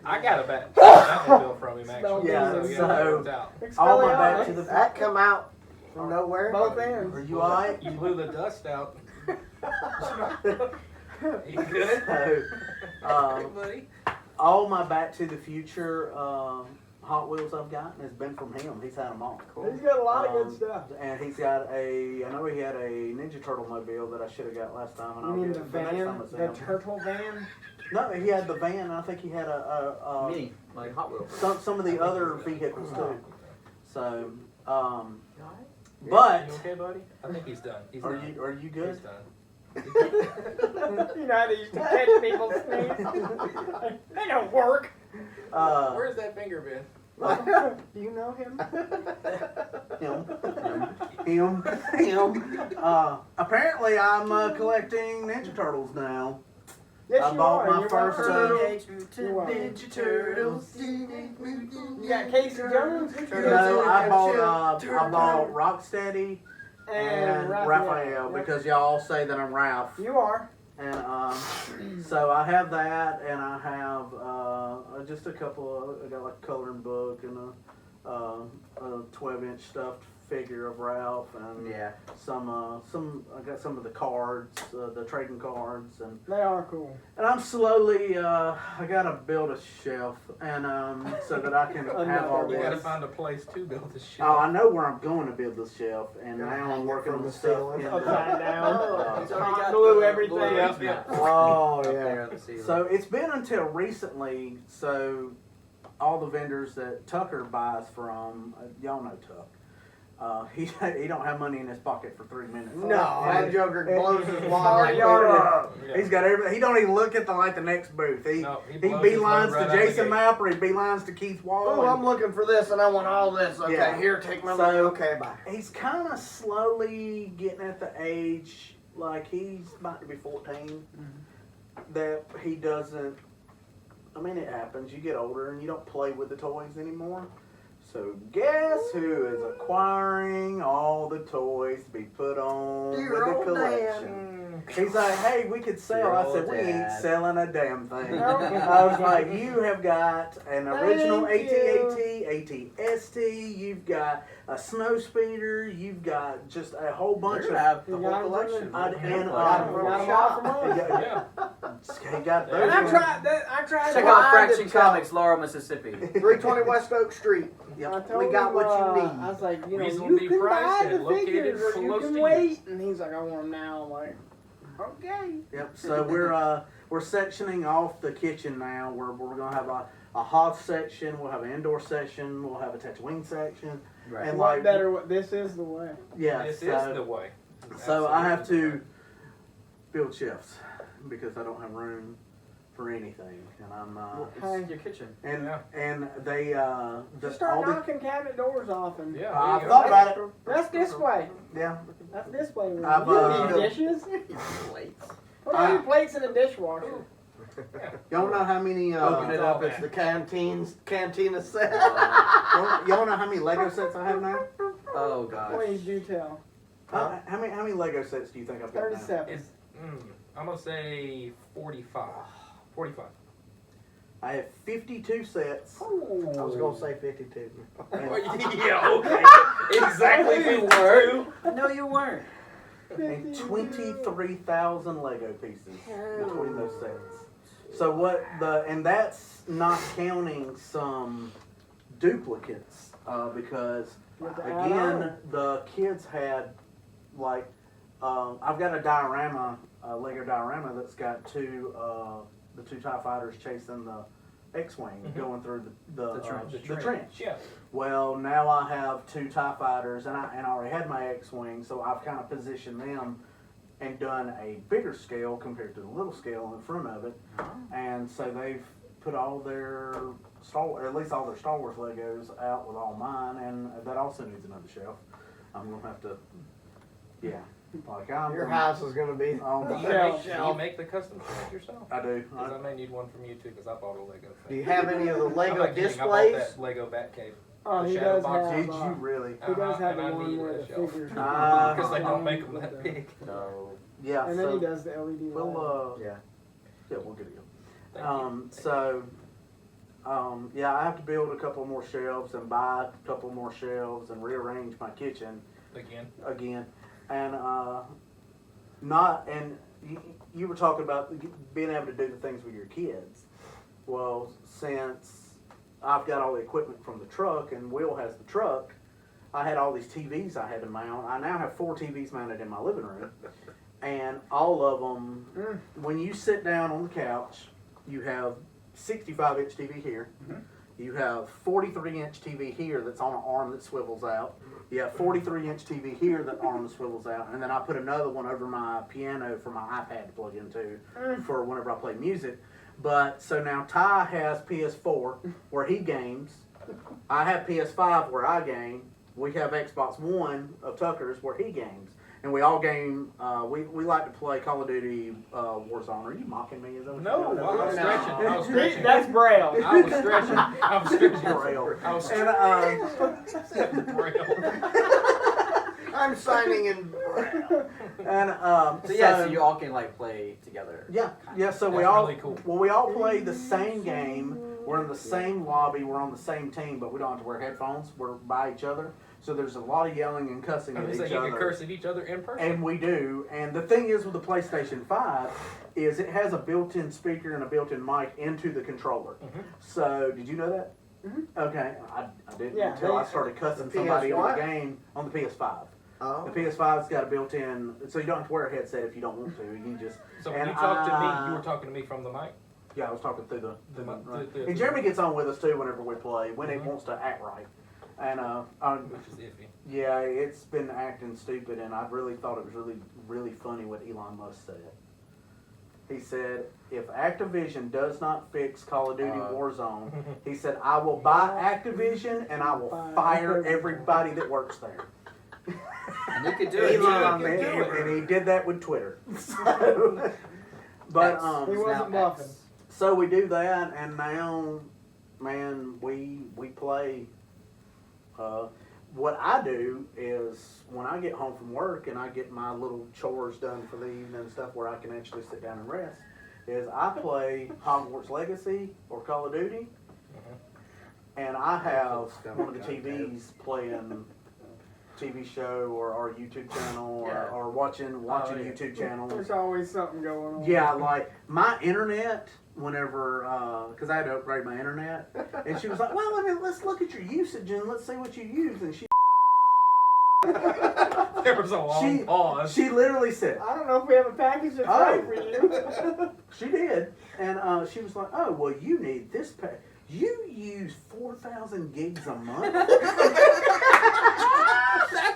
Speaker 1: I got a Batman bill from him actually.
Speaker 3: Yeah,
Speaker 1: so
Speaker 3: so-
Speaker 1: it's out.
Speaker 3: All my Back to the
Speaker 7: That come out from nowhere.
Speaker 2: Both ends.
Speaker 3: Are you alright?
Speaker 1: You blew the dust out. You good?
Speaker 3: So,
Speaker 1: buddy?
Speaker 3: all my Back to the Future Hot Wheels I've gotten has been from him. He's had them all.
Speaker 2: He's got a lot of good stuff.
Speaker 3: And he's got I know he had a Ninja Turtle mobile that I should have got last time. And
Speaker 2: You
Speaker 3: I'll
Speaker 2: mean
Speaker 3: get
Speaker 2: the
Speaker 3: it next time
Speaker 2: van?
Speaker 3: I see
Speaker 2: The
Speaker 3: him.
Speaker 2: turtle van?
Speaker 3: No, he had the van. And I think he had
Speaker 5: Mini, like Hot Wheels.
Speaker 3: some of the other vehicles too. So,
Speaker 1: You
Speaker 3: but
Speaker 1: okay, buddy? I think he's done. He's
Speaker 3: are
Speaker 1: done.
Speaker 3: you good?
Speaker 1: He's done.
Speaker 2: You know how they used to catch people's sneeze? They don't work.
Speaker 1: Where's that finger been?
Speaker 2: Do you know him?
Speaker 3: Him. Apparently, I'm collecting Ninja Turtles now.
Speaker 2: Yes,
Speaker 3: I
Speaker 2: you
Speaker 3: bought
Speaker 2: are.
Speaker 3: my
Speaker 2: You're
Speaker 3: first,
Speaker 2: welcome. You're welcome.
Speaker 5: Ninja Turtles.
Speaker 2: You got Casey Jones
Speaker 3: No, I bought Rocksteady and
Speaker 2: Raphael.
Speaker 3: Raphael
Speaker 2: Yep.
Speaker 3: because y'all say that I'm Ralph.
Speaker 2: You are.
Speaker 3: And so I have that, and I have just a couple. I got like a coloring book and a 12-inch stuffed figure of Ralph, and
Speaker 5: Yeah.
Speaker 3: some. I got some of the cards, the trading cards, and
Speaker 2: They are cool.
Speaker 3: I'm slowly. I gotta build a shelf, and so that I can have all
Speaker 1: You gotta
Speaker 3: this.
Speaker 1: find a place to build this shit.
Speaker 3: Oh, I know where I'm going to build this shelf, and
Speaker 7: Gonna
Speaker 3: now
Speaker 7: hang
Speaker 3: I'm
Speaker 7: it
Speaker 3: working
Speaker 7: from
Speaker 3: on
Speaker 7: the
Speaker 3: the stuff.
Speaker 7: ceiling.
Speaker 3: in
Speaker 2: Upside down.
Speaker 5: He's already
Speaker 2: Hot
Speaker 5: got
Speaker 2: glue
Speaker 5: the
Speaker 2: everything.
Speaker 5: blue
Speaker 1: Yeah,
Speaker 5: lights
Speaker 1: yeah.
Speaker 7: Oh
Speaker 5: up there
Speaker 7: yeah.
Speaker 5: on the ceiling.
Speaker 3: So it's been until recently. So all the vendors that Tucker buys from, y'all know Tuck. He don't have money in his pocket for 3 minutes.
Speaker 7: No, that joker blows his
Speaker 2: Hard
Speaker 7: wad
Speaker 2: yard.
Speaker 7: up.
Speaker 1: Yeah.
Speaker 3: He's got everything. He don't even look at the next booth. He
Speaker 1: No, he
Speaker 3: he
Speaker 1: blows his
Speaker 3: beelines
Speaker 1: load right
Speaker 3: to
Speaker 1: out the
Speaker 3: Jason
Speaker 1: gate.
Speaker 3: Mapp or he beelines to Keith Wall.
Speaker 7: Oh, I'm looking for this and I want all this. Okay,
Speaker 3: Yeah.
Speaker 7: here, take my
Speaker 3: So-
Speaker 7: money. Okay, bye.
Speaker 3: He's kind of slowly getting at the age, like he's about to be 14, that he doesn't, I mean, it happens. You get older and you don't play with the toys anymore. So guess who is acquiring all the toys to be put on
Speaker 7: Dear
Speaker 3: with the
Speaker 7: old
Speaker 3: collection? He's like, hey, we could sell.
Speaker 5: Dear
Speaker 3: I said,
Speaker 5: old
Speaker 3: we ain't
Speaker 5: dad.
Speaker 3: selling a damn thing.
Speaker 2: No.
Speaker 3: I was like, you have got an original
Speaker 2: Thank you.
Speaker 3: AT-AT, you've got a snow speeder, you've got just a whole bunch
Speaker 5: You
Speaker 3: of.
Speaker 5: have the
Speaker 2: You
Speaker 5: whole
Speaker 2: got
Speaker 5: collection.
Speaker 3: I- and,
Speaker 2: We got them all from us.
Speaker 1: Yeah.
Speaker 3: He got those.
Speaker 2: And I
Speaker 3: ones.
Speaker 2: tried
Speaker 5: Check
Speaker 2: to
Speaker 5: out
Speaker 7: Why
Speaker 5: Fraction
Speaker 7: did tell-
Speaker 5: Comics, Laurel, Mississippi.
Speaker 7: 320 West Oak Street.
Speaker 2: I
Speaker 3: Yep.
Speaker 2: told
Speaker 7: We got
Speaker 2: him,
Speaker 7: what you need.
Speaker 2: I was like, you know,
Speaker 1: Reasonably
Speaker 2: you can buy
Speaker 1: priced
Speaker 2: the
Speaker 1: and located
Speaker 2: figures or you
Speaker 1: close
Speaker 2: can
Speaker 1: to you.
Speaker 2: wait. And he's like, I want them now. I'm like, okay.
Speaker 3: Yep. So we're sectioning off the kitchen now. We're gonna have a Hoth section. We'll have an indoor section. We'll have a Tatooine section.
Speaker 5: Right.
Speaker 3: And
Speaker 2: What
Speaker 3: like
Speaker 2: better? This is the way.
Speaker 3: yeah.
Speaker 1: This
Speaker 3: so,
Speaker 1: is the way.
Speaker 3: So I have
Speaker 1: Absolutely.
Speaker 3: to build shelves because I don't have room for anything, and I'm
Speaker 5: It's your kitchen.
Speaker 3: and
Speaker 1: Yeah.
Speaker 3: and they
Speaker 2: Just
Speaker 3: all
Speaker 2: start
Speaker 3: the
Speaker 2: knocking cabinet doors off and
Speaker 1: Yeah.
Speaker 3: I
Speaker 1: there you
Speaker 3: thought
Speaker 1: go.
Speaker 3: about it.
Speaker 2: that's this way.
Speaker 3: Yeah.
Speaker 2: That's this way. You
Speaker 3: I've,
Speaker 2: don't need dishes.
Speaker 5: Plates.
Speaker 2: What are your plates in a dishwasher?
Speaker 3: Y'all know how many
Speaker 5: Open it up.
Speaker 7: It's the cantina set.
Speaker 3: y'all know how many Lego sets I have now?
Speaker 5: Oh gosh.
Speaker 2: Please do tell.
Speaker 3: How many Lego sets do you think I've got now?
Speaker 2: 37.
Speaker 1: It's, I'm gonna say 45. 45.
Speaker 3: I have 52 sets.
Speaker 7: I was going to say 52.
Speaker 1: Yeah, okay. Exactly.
Speaker 5: You were. No, you weren't.
Speaker 3: And 23,000 Lego pieces between those sets. So and that's not counting some duplicates, because again, the kids had like, I've got a diorama, a Lego diorama that's got the two TIE fighters chasing the X-Wing going through the trench.
Speaker 1: Yeah.
Speaker 3: Well, now I have two TIE fighters, and I already had my X-Wing, so I've kind of positioned them and done a bigger scale compared to the little scale in front of it. And so they've put all their at least all their Star Wars Legos out with all mine, and that also needs another shelf. I'm gonna have to, yeah. Like
Speaker 7: Your house is gonna be
Speaker 3: on the
Speaker 1: Do you make the custom shelves yourself?
Speaker 3: I do.
Speaker 1: Because I may need one from you too, because I bought a Lego thing.
Speaker 7: Do you have any of the
Speaker 1: I'm
Speaker 7: Lego
Speaker 1: not kidding, I bought
Speaker 7: displays?
Speaker 1: that Lego Batcave.
Speaker 2: Oh,
Speaker 1: The
Speaker 2: he
Speaker 1: shadow
Speaker 2: does
Speaker 1: box.
Speaker 2: have.
Speaker 3: Did you really?
Speaker 2: He does have
Speaker 1: and
Speaker 2: the
Speaker 1: I
Speaker 2: one
Speaker 1: need
Speaker 2: where
Speaker 1: a
Speaker 2: the
Speaker 1: shelf.
Speaker 2: figures.
Speaker 1: Because they don't make them that big.
Speaker 5: No.
Speaker 3: Yeah.
Speaker 2: And then he does the LED.
Speaker 3: We'll
Speaker 7: Yeah.
Speaker 3: we'll get it.
Speaker 1: Thank you.
Speaker 3: Yeah, I have to build a couple more shelves and buy a couple more shelves and rearrange my kitchen again. And you were talking about being able to do the things with your kids. Well, since I've got all the equipment from the truck and Will has the truck, I had all these TVs I had to mount. I now have 4 TVs mounted in my living room. And all of them, when you sit down on the couch, you have 65-inch TV here. You have 43-inch TV here that's on an arm that swivels out. You have 43-inch TV here that arm swivels out. And then I put another one over my piano for my iPad to plug into for whenever I play music. But so now Ty has PS4 where he games. I have PS5 where I game. We have Xbox One of Tucker's where he games. And we all game, we like to play Call of Duty Warzone. Are you mocking me? Is that what
Speaker 1: No,
Speaker 3: you're doing?
Speaker 1: I was stretching. I was stretching.
Speaker 2: That's Braille.
Speaker 1: I was stretching. I was stretching.
Speaker 3: Braille.
Speaker 1: I was
Speaker 3: And,
Speaker 1: Braille.
Speaker 7: I'm signing in Braille.
Speaker 3: and
Speaker 5: So you all can like play together.
Speaker 3: Yeah. So we
Speaker 1: That's
Speaker 3: all
Speaker 1: really cool.
Speaker 3: Well, we all play the same game. We're in the same lobby. We're on the same team, but we don't have to wear headphones. We're by each other. So there's a lot of yelling and cussing at each
Speaker 1: You
Speaker 3: other.
Speaker 1: can curse at each other in person.
Speaker 3: And we do. And the thing is with the PlayStation 5 is it has a built-in speaker and a built-in mic into the controller. So did you know that? Okay, I didn't until I started cussing somebody on the game on the PS5.
Speaker 7: Oh.
Speaker 3: The PS5's got a built-in, so you don't have to wear a headset if you don't want to. You can just.
Speaker 1: So when you talked to me, you were talking to me from the mic?
Speaker 3: Yeah, I was talking through the
Speaker 1: And
Speaker 3: Jeremy gets on with us too whenever we play when he wants to act right. And
Speaker 1: which is iffy.
Speaker 3: yeah, it's been acting stupid, and I really thought it was really funny what Elon Musk said. He said, if Activision does not fix Call of Duty Warzone, he said, I will buy Activision and I will fire everybody that works there.
Speaker 5: And you could do it.
Speaker 3: Elon,
Speaker 1: You could do it.
Speaker 3: and he did that with Twitter. So, but
Speaker 2: He wasn't bluffing.
Speaker 3: so we do that, and now, man, we play. What I do is when I get home from work and I get my little chores done for the evening and stuff where I can actually sit down and rest, is I play Hogwarts Legacy or Call of Duty, and I have one of the TVs playing TV show or our YouTube channel or watching YouTube channels.
Speaker 2: There's always something going on.
Speaker 3: Yeah, like my internet, whenever, because I had to upgrade my internet, and she was like, well, let's look at your usage and let's see what you use. And she
Speaker 1: There was a long pause.
Speaker 3: She literally said,
Speaker 2: I don't know if we have a package that's right for you.
Speaker 3: she did. And she was like, oh, well, you need this pack. You use 4,000 gigs a month?
Speaker 7: That's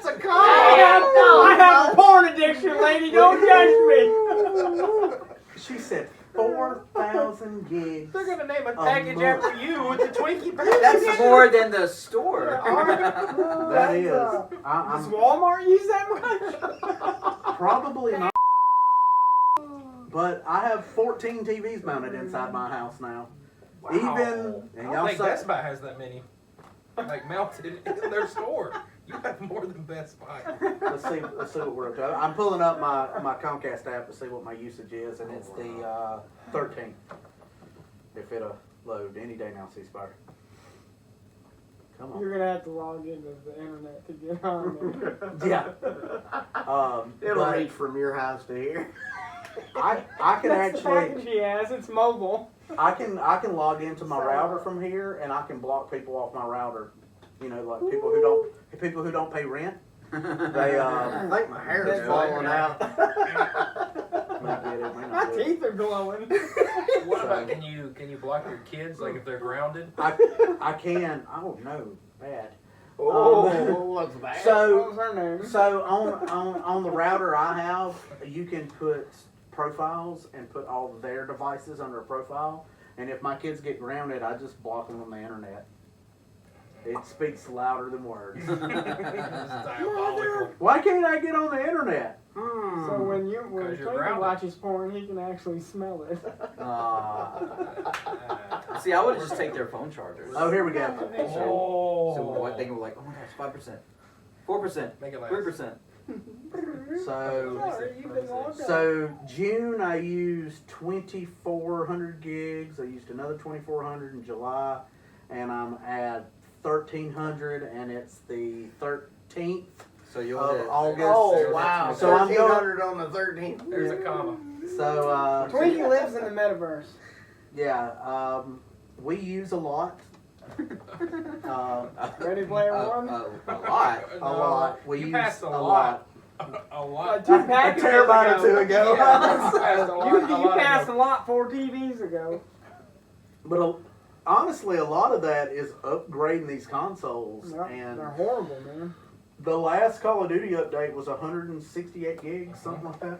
Speaker 7: a
Speaker 2: I have a porn addiction, lady. Don't judge me.
Speaker 3: She said 4,000 gigs.
Speaker 1: They're gonna name a package after you with the Twinkie package.
Speaker 5: That's more than the store.
Speaker 3: That is.
Speaker 2: Does Walmart use that much?
Speaker 3: Probably not. But I have 14 TVs mounted inside my house now.
Speaker 1: Wow.
Speaker 3: Even, and
Speaker 1: I
Speaker 3: y'all
Speaker 1: don't think
Speaker 3: say,
Speaker 1: Best Buy has that many, like mounted in their store. You have more than Best Buy.
Speaker 3: let's see what we're up to. I'm pulling up my Comcast app to see what my usage is, and it's the 13th. If it'll load any day now, C-Spire. Come on.
Speaker 2: You're gonna have to log into the internet to get on there.
Speaker 3: Yeah.
Speaker 7: It'll
Speaker 3: but-
Speaker 7: reach from your house to here.
Speaker 3: I can
Speaker 2: That's the package
Speaker 3: actually
Speaker 2: he has. It's mobile.
Speaker 3: I can log into my router from here and I can block people off my router. You know, like people who don't pay rent. They
Speaker 7: I think my hair is
Speaker 2: That's
Speaker 7: falling
Speaker 2: right.
Speaker 7: out.
Speaker 3: might get it, might
Speaker 2: My
Speaker 3: not get it.
Speaker 2: teeth are glowing.
Speaker 1: What about can you block your kids like if they're grounded?
Speaker 3: I can. Oh no, bad.
Speaker 7: Oh, what's that?
Speaker 2: What
Speaker 3: So
Speaker 2: was her name?
Speaker 3: so on the router I have, you can put profiles and put all their devices under a profile. And if my kids get grounded, I just block them on the internet. It speaks louder than words.
Speaker 1: Diabolical.
Speaker 3: Why can't I get on the internet?
Speaker 2: So when
Speaker 1: Because you're
Speaker 2: Clayton
Speaker 1: grounded.
Speaker 2: watches porn, he can actually smell it.
Speaker 5: See, I would just take their phone chargers.
Speaker 3: Oh, here we go.
Speaker 5: So what they go like, oh my gosh, 5%, 4%,
Speaker 1: Make it last.
Speaker 5: 3%.
Speaker 3: So
Speaker 2: Sorry, you've been locked up.
Speaker 3: So June I used 2,400 gigs. I used another 2,400 in July, and I'm at 1,300, and it's the 13th
Speaker 5: So you'll
Speaker 3: of
Speaker 5: get
Speaker 3: August.
Speaker 7: Oh, wow.
Speaker 3: So I'm going.
Speaker 7: 1,300 on the 13th.
Speaker 1: There's a comma.
Speaker 3: So
Speaker 2: Twinkie lives in the metaverse.
Speaker 3: yeah, we use a lot.
Speaker 2: Ready Player One?
Speaker 5: a lot.
Speaker 3: A lot. We
Speaker 1: You
Speaker 3: use
Speaker 1: passed a
Speaker 3: a
Speaker 1: lot.
Speaker 3: lot.
Speaker 1: A lot.
Speaker 2: Two packages
Speaker 3: terabyte or two ago.
Speaker 1: Yeah, you passed a lot.
Speaker 2: You passed a lot 4 TVs ago.
Speaker 3: But honestly, a lot of that is upgrading these consoles.
Speaker 2: Yep,
Speaker 3: And
Speaker 2: they're horrible, man.
Speaker 3: the last Call of Duty update was 168 gigs, something like that.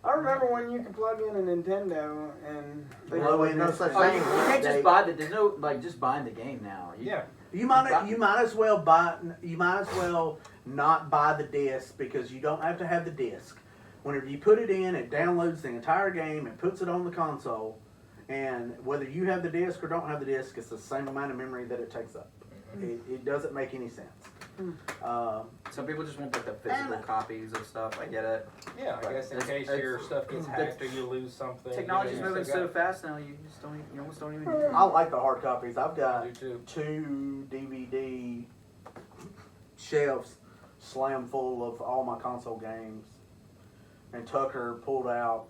Speaker 2: I remember when you could plug in a Nintendo and they
Speaker 3: Low end
Speaker 7: no such
Speaker 5: Oh, you
Speaker 7: thing.
Speaker 5: can't just buy the. There's no like just buying the game now.
Speaker 1: Yeah.
Speaker 3: You might as well not buy the disc because you don't have to have the disc. Whenever you put it in, it downloads the entire game and puts it on the console. And whether you have the disc or don't have the disc, it's the same amount of memory that it takes up. It doesn't make any sense.
Speaker 5: Some people just want like the physical copies of stuff. I get it.
Speaker 1: Yeah, I guess in case your stuff gets hacked or you lose something.
Speaker 5: Technology's
Speaker 1: you know,
Speaker 5: moving
Speaker 1: you
Speaker 5: so
Speaker 1: still
Speaker 5: fast now. You just don't. You almost don't even. Need it.
Speaker 3: I like the hard copies. I've
Speaker 1: got-
Speaker 3: got
Speaker 1: I do too.
Speaker 3: 2 DVD shelves slam full of all my console games. And Tucker pulled out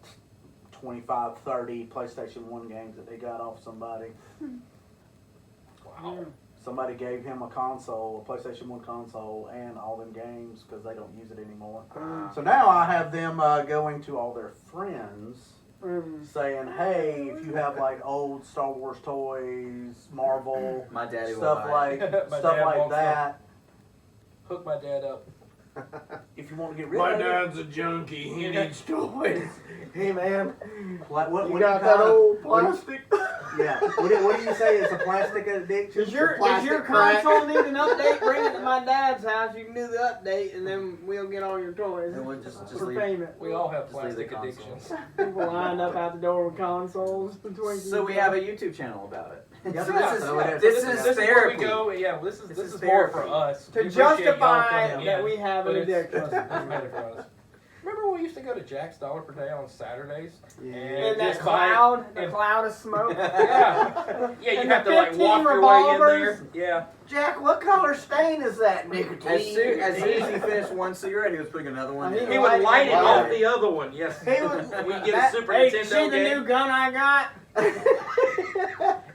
Speaker 3: 25, 30 PlayStation 1 games that they got off somebody.
Speaker 1: Wow.
Speaker 3: Somebody gave him a console, a PlayStation 1 console, and all them games because they don't use it anymore. So now I have them going to all their friends saying, hey, if you have like old Star Wars toys, Marvel,
Speaker 5: My daddy will
Speaker 3: stuff
Speaker 5: buy
Speaker 3: like
Speaker 5: it.
Speaker 1: My
Speaker 3: stuff
Speaker 1: dad
Speaker 3: like
Speaker 1: wants
Speaker 3: that,
Speaker 1: Hook my dad up.
Speaker 3: if you want to get rid of it.
Speaker 1: dad's a junkie. He needs toys.
Speaker 7: Hey, man.
Speaker 3: Like, what
Speaker 7: You
Speaker 3: do
Speaker 7: got
Speaker 3: call
Speaker 7: that
Speaker 3: it?
Speaker 7: old
Speaker 3: What do you-
Speaker 7: plastic?
Speaker 3: Yeah. What do you say? It's a plastic addiction?
Speaker 2: Does your
Speaker 7: plastic crack.
Speaker 2: console need an update? Bring it to my dad's house. You can do the update, and then we'll get all your toys
Speaker 5: And we'll just
Speaker 2: for
Speaker 5: leave.
Speaker 2: payment.
Speaker 1: We all have
Speaker 5: Just leave the
Speaker 1: plastic
Speaker 5: console.
Speaker 1: addictions.
Speaker 2: People lined up out the door with consoles.
Speaker 5: So we have a YouTube channel about it.
Speaker 3: Yep.
Speaker 5: This is
Speaker 3: So it is.
Speaker 5: this
Speaker 1: This
Speaker 5: is
Speaker 1: is where
Speaker 5: therapy.
Speaker 1: we go. Yeah, this
Speaker 5: This
Speaker 1: is
Speaker 5: is
Speaker 1: more for
Speaker 5: therapy.
Speaker 1: us.
Speaker 2: to
Speaker 1: We appreciate y'all
Speaker 2: justify
Speaker 1: coming
Speaker 2: that
Speaker 1: in,
Speaker 2: we have
Speaker 1: but
Speaker 2: an
Speaker 1: it's-
Speaker 2: addiction.
Speaker 1: it's better for us. Remember when we used to go to Jack's Dollar Per Day on Saturdays?
Speaker 7: Yeah.
Speaker 2: And that
Speaker 1: just buy-
Speaker 2: cloud, the
Speaker 1: and-
Speaker 2: cloud of smoke.
Speaker 1: Yeah. Yeah, you
Speaker 2: And
Speaker 1: have
Speaker 2: the
Speaker 1: to like
Speaker 2: 15
Speaker 1: walk your way in there.
Speaker 2: revolvers.
Speaker 1: Yeah.
Speaker 7: Jack, what color stain is that? Nicotine.
Speaker 5: As soon as he finished one cigarette, he was putting another one.
Speaker 2: He
Speaker 5: in.
Speaker 1: He would light it
Speaker 7: Wow.
Speaker 1: off the other one. Yes.
Speaker 7: He was-
Speaker 1: We get a
Speaker 2: That-
Speaker 1: Super
Speaker 2: hey,
Speaker 1: Nintendo
Speaker 2: see the
Speaker 1: game
Speaker 2: new gun I got?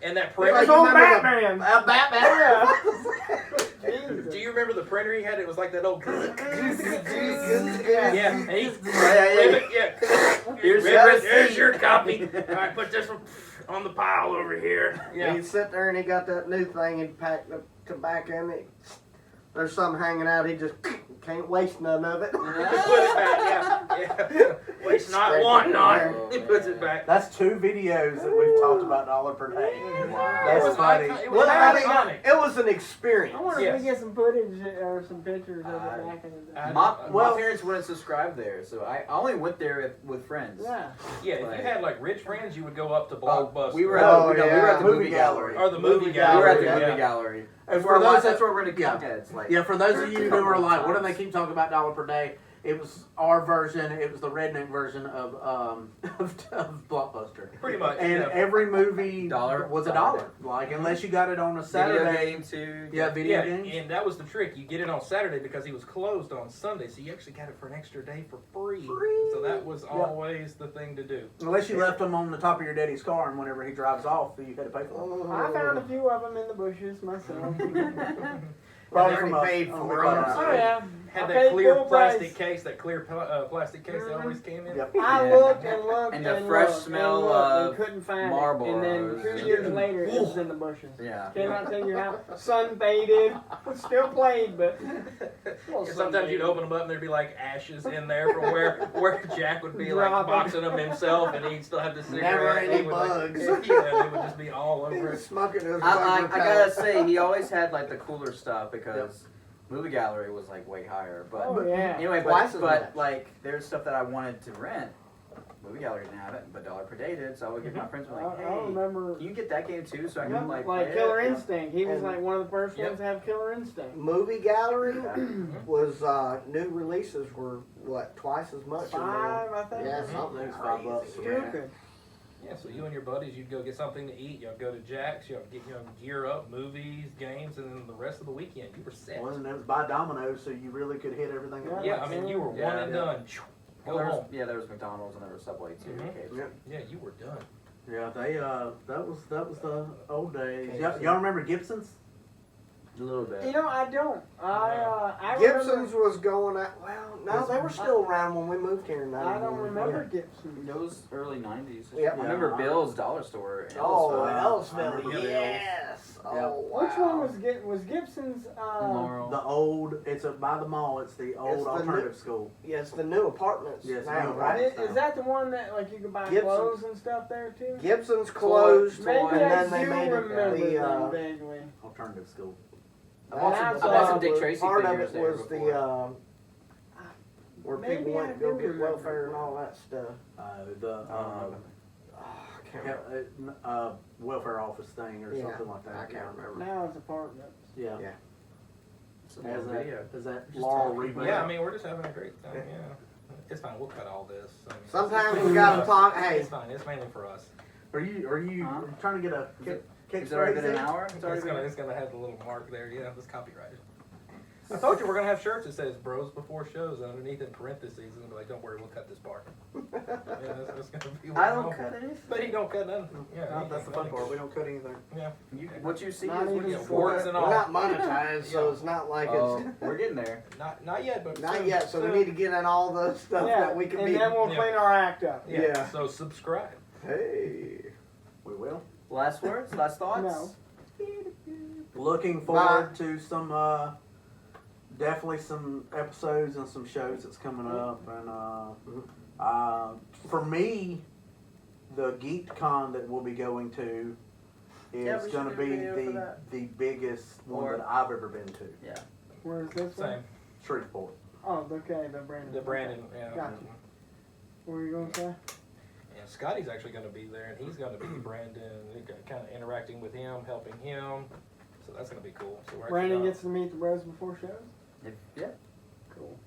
Speaker 1: and that
Speaker 2: It
Speaker 1: printer.
Speaker 2: was on
Speaker 7: remember
Speaker 2: Batman.
Speaker 7: Batman.
Speaker 2: Jesus.
Speaker 1: Do you remember the printer he had? It was like that old.
Speaker 2: Yeah.
Speaker 1: Yeah. And he,
Speaker 5: Yeah. Here's
Speaker 1: There's your copy. All right, put this one on the pile over here. Yeah.
Speaker 7: He'd sit there and he got that new thing. He'd pack the tobacco in it. There's something hanging out. He just can't waste none of it.
Speaker 1: Put it back. Yeah. Waste not,
Speaker 7: Straight
Speaker 1: want
Speaker 7: to
Speaker 1: not.
Speaker 5: there.
Speaker 1: He puts it back.
Speaker 3: That's 2 videos that we've talked about $1 per day.
Speaker 1: It
Speaker 3: That's
Speaker 1: was
Speaker 3: funny.
Speaker 1: It was
Speaker 7: Well, I mean,
Speaker 1: iconic.
Speaker 7: it was an experience.
Speaker 2: I wonder
Speaker 1: Yes.
Speaker 2: if we get some footage or some pictures of it back in the day.
Speaker 5: My
Speaker 3: Well-
Speaker 5: parents wouldn't subscribe there, so I only went there with friends.
Speaker 2: Yeah.
Speaker 1: Yeah, if you had like rich friends, you would go up to Blockbuster.
Speaker 5: We were
Speaker 7: Oh,
Speaker 5: at, no, we were at the
Speaker 3: yeah.
Speaker 5: movie gallery.
Speaker 1: or the movie
Speaker 5: We
Speaker 1: gallery.
Speaker 5: were at the
Speaker 3: yeah.
Speaker 5: movie gallery.
Speaker 3: And
Speaker 5: For
Speaker 3: for those
Speaker 5: that's where we're gonna
Speaker 3: yeah.
Speaker 5: come heads. Like,
Speaker 3: Yeah, for those of you who are like, what do they keep talking about $1 per day? It was our version. It was the redneck version of Blockbuster.
Speaker 1: Pretty much.
Speaker 3: And
Speaker 1: yeah.
Speaker 3: every movie
Speaker 5: Dollar.
Speaker 3: was $1. Like unless you got it on a Saturday.
Speaker 5: Video game too.
Speaker 3: Yeah, video
Speaker 1: Yeah,
Speaker 3: games.
Speaker 1: and that was the trick. You get it on Saturday because he was closed on Sunday, so you actually got it for an extra day for free. So that was always the thing to do.
Speaker 3: Unless you left them on the top of your daddy's car, and whenever he drives off, you had to pay for them.
Speaker 2: I found a few of them in the bushes myself.
Speaker 3: Probably
Speaker 7: Already
Speaker 3: from us.
Speaker 7: paid
Speaker 3: on
Speaker 7: for
Speaker 3: the
Speaker 7: them.
Speaker 3: car.
Speaker 2: Oh yeah.
Speaker 1: Had
Speaker 2: I
Speaker 1: that
Speaker 2: paid
Speaker 1: clear
Speaker 2: full
Speaker 1: plastic
Speaker 2: price.
Speaker 1: case, that clear plastic case that always came in.
Speaker 3: Yep.
Speaker 2: I
Speaker 5: Yeah.
Speaker 2: looked and looked
Speaker 5: And
Speaker 2: and
Speaker 5: the fresh
Speaker 2: looked
Speaker 5: smell
Speaker 2: and looked
Speaker 5: of
Speaker 2: and couldn't find
Speaker 5: Marlboros.
Speaker 2: it. And then 2 years later, it was in the bushes.
Speaker 5: Yeah.
Speaker 2: Cannot tell you how. Sun faded. Still played, but
Speaker 1: And sometimes you'd open them up and there'd be like ashes in there from where Jack would be like
Speaker 2: Dropping.
Speaker 1: boxing them himself, and he'd still have the cigarette.
Speaker 7: Never
Speaker 1: and
Speaker 7: any
Speaker 1: he would, like,
Speaker 7: bugs.
Speaker 1: yeah, they would just be all
Speaker 7: He
Speaker 1: over
Speaker 7: was
Speaker 1: it.
Speaker 7: smoking those
Speaker 5: I
Speaker 7: bug
Speaker 5: gotta
Speaker 7: repellents.
Speaker 5: say, he always had like the cooler stuff because movie gallery was like way higher. But
Speaker 2: oh yeah.
Speaker 5: anyway,
Speaker 7: Twice as
Speaker 5: but
Speaker 7: much.
Speaker 5: like there's stuff that I wanted to rent. Movie gallery didn't have it, but dollar per day did. So I would get my friends and be like,
Speaker 2: I
Speaker 5: hey,
Speaker 2: remember.
Speaker 5: can you get that game too? So I
Speaker 2: Yep,
Speaker 5: can like
Speaker 2: like
Speaker 5: play
Speaker 2: Killer
Speaker 5: it?
Speaker 2: Instinct. He was
Speaker 7: And-
Speaker 2: like one of the first
Speaker 1: Yep.
Speaker 2: ones to have Killer Instinct.
Speaker 7: Movie gallery was new releases were what twice as much. or more.
Speaker 2: 5, I think.
Speaker 7: Yeah,
Speaker 3: It
Speaker 7: something
Speaker 3: was $5.
Speaker 2: Stupid.
Speaker 1: Yeah, so you and your buddies, you'd go get something to eat. Y'all go to Jack's. Y'all get gear up, movies, games, and then the rest of the weekend you were set.
Speaker 3: Well, and it was by Domino's, so you really could hit everything at
Speaker 1: Yeah,
Speaker 3: once.
Speaker 1: I mean you were
Speaker 5: Yeah,
Speaker 1: one and
Speaker 5: yeah.
Speaker 1: done.
Speaker 5: Well,
Speaker 1: Go
Speaker 5: there was,
Speaker 1: home.
Speaker 5: yeah, there was McDonald's and there was Subway too.
Speaker 1: Mhm.
Speaker 5: occasionally.
Speaker 7: Yep.
Speaker 1: Yeah, you were done.
Speaker 3: Yeah, they that was the old days.
Speaker 7: KFC.
Speaker 3: Y'all remember Gibson's?
Speaker 5: A little bit.
Speaker 2: You know, I don't. I
Speaker 7: Gibson's
Speaker 2: remember.
Speaker 7: was going at no, they were still around when we moved here. In
Speaker 2: I don't
Speaker 7: 91.
Speaker 2: remember Gibson.
Speaker 5: Those early '90s.
Speaker 7: Yep.
Speaker 5: I remember
Speaker 3: Yeah.
Speaker 5: Bill's Dollar Store. in
Speaker 7: Oh,
Speaker 5: Ellisville.
Speaker 3: I
Speaker 7: Ellisville,
Speaker 3: remember
Speaker 7: yes.
Speaker 3: Yeah.
Speaker 7: Oh, wow.
Speaker 2: Which one was Gibson's?
Speaker 5: And Laurel.
Speaker 3: The old, it's by the mall. It's the old
Speaker 7: It's the
Speaker 3: alternative school.
Speaker 7: Yeah, it's the new apartments
Speaker 3: Yes,
Speaker 7: now,
Speaker 3: new
Speaker 7: right?
Speaker 3: apartments.
Speaker 2: Is that the one that like you could buy
Speaker 7: Gibson's.
Speaker 2: clothes and stuff there too?
Speaker 7: Gibson's closed,
Speaker 2: Maybe
Speaker 7: and
Speaker 2: I
Speaker 7: then they
Speaker 2: do
Speaker 7: made it
Speaker 2: remember
Speaker 7: the.
Speaker 2: them vaguely.
Speaker 3: Alternative school.
Speaker 5: I bought some, I
Speaker 2: That's
Speaker 5: bought some
Speaker 2: all
Speaker 5: Dick
Speaker 7: was-
Speaker 5: Tracy
Speaker 7: part of
Speaker 5: figures
Speaker 7: it
Speaker 5: there
Speaker 7: was
Speaker 5: before.
Speaker 7: the where
Speaker 2: Maybe
Speaker 7: people went
Speaker 2: I
Speaker 7: to go
Speaker 2: do
Speaker 7: get
Speaker 2: remember.
Speaker 7: welfare and all that stuff. I can't remember.
Speaker 3: Welfare office thing or
Speaker 7: Yeah,
Speaker 3: something like that.
Speaker 7: I can't remember.
Speaker 2: Now it's apartments.
Speaker 3: Yeah.
Speaker 7: Yeah.
Speaker 5: It's a
Speaker 3: Is
Speaker 5: little
Speaker 3: that,
Speaker 5: video.
Speaker 3: is that
Speaker 5: Just
Speaker 3: Laurel
Speaker 5: talking.
Speaker 3: reboot?
Speaker 1: Yeah, I mean we're just having a great time. Yeah, it's fine. We'll cut all this. I mean,
Speaker 7: Sometimes
Speaker 1: it's
Speaker 7: we
Speaker 1: mainly
Speaker 7: gotta
Speaker 1: for us.
Speaker 7: talk. Hey,
Speaker 1: It's fine. It's mainly for us.
Speaker 3: Are you
Speaker 5: Huh?
Speaker 3: trying to get a
Speaker 5: Is it-
Speaker 3: kick
Speaker 5: Has it already been an
Speaker 3: raise in?
Speaker 5: hour? It's already been.
Speaker 1: It's gonna have the little mark there. Yeah, it's copyrighted. I told you we're gonna have shirts that says "Bros Before Shows" and underneath in parentheses, and they'll be like, "Don't worry, we'll cut this part." Yeah, that's gonna be.
Speaker 5: I don't cut anything.
Speaker 1: But he don't cut nothing. Yeah,
Speaker 3: No, that's the fun part. We don't cut anything.
Speaker 1: Yeah.
Speaker 5: What you see
Speaker 2: Not
Speaker 5: is what
Speaker 2: even
Speaker 5: you
Speaker 1: Yeah,
Speaker 5: see.
Speaker 1: warts and
Speaker 7: we're
Speaker 1: all.
Speaker 7: not monetized, so it's not like
Speaker 5: Oh,
Speaker 7: it's
Speaker 5: we're getting there.
Speaker 1: Not yet, but
Speaker 7: not
Speaker 1: soon.
Speaker 7: yet. So we
Speaker 1: Soon.
Speaker 7: need to get in all the stuff
Speaker 2: Yeah,
Speaker 7: that we can
Speaker 2: and
Speaker 7: be.
Speaker 2: then we'll
Speaker 1: Yeah.
Speaker 2: clean our act up.
Speaker 7: Yeah.
Speaker 1: So subscribe.
Speaker 7: Hey.
Speaker 3: We will.
Speaker 5: Last words, last thoughts.
Speaker 2: No.
Speaker 3: Looking forward to some, definitely some episodes and some shows that's coming up. And for me, the GeekCon that we'll be going to
Speaker 5: Yeah,
Speaker 3: is
Speaker 5: we
Speaker 3: going to
Speaker 5: should do a
Speaker 3: be
Speaker 5: video for that.
Speaker 3: the biggest one
Speaker 5: Or-
Speaker 3: that I've ever been to.
Speaker 5: Yeah.
Speaker 2: Where's this one?
Speaker 1: Same.
Speaker 3: Shreveport.
Speaker 2: Oh, okay, the Brandon.
Speaker 1: The Brandon. Yeah.
Speaker 2: Gotcha. What were you gonna say?
Speaker 1: And Scotty's actually going to be there, and he's going to be Brandon, kind of interacting with him, helping him. So that's going to be cool. So we're
Speaker 2: Brandon
Speaker 1: actually,
Speaker 2: gets to meet the bros before shows.
Speaker 5: Yeah.
Speaker 2: Cool.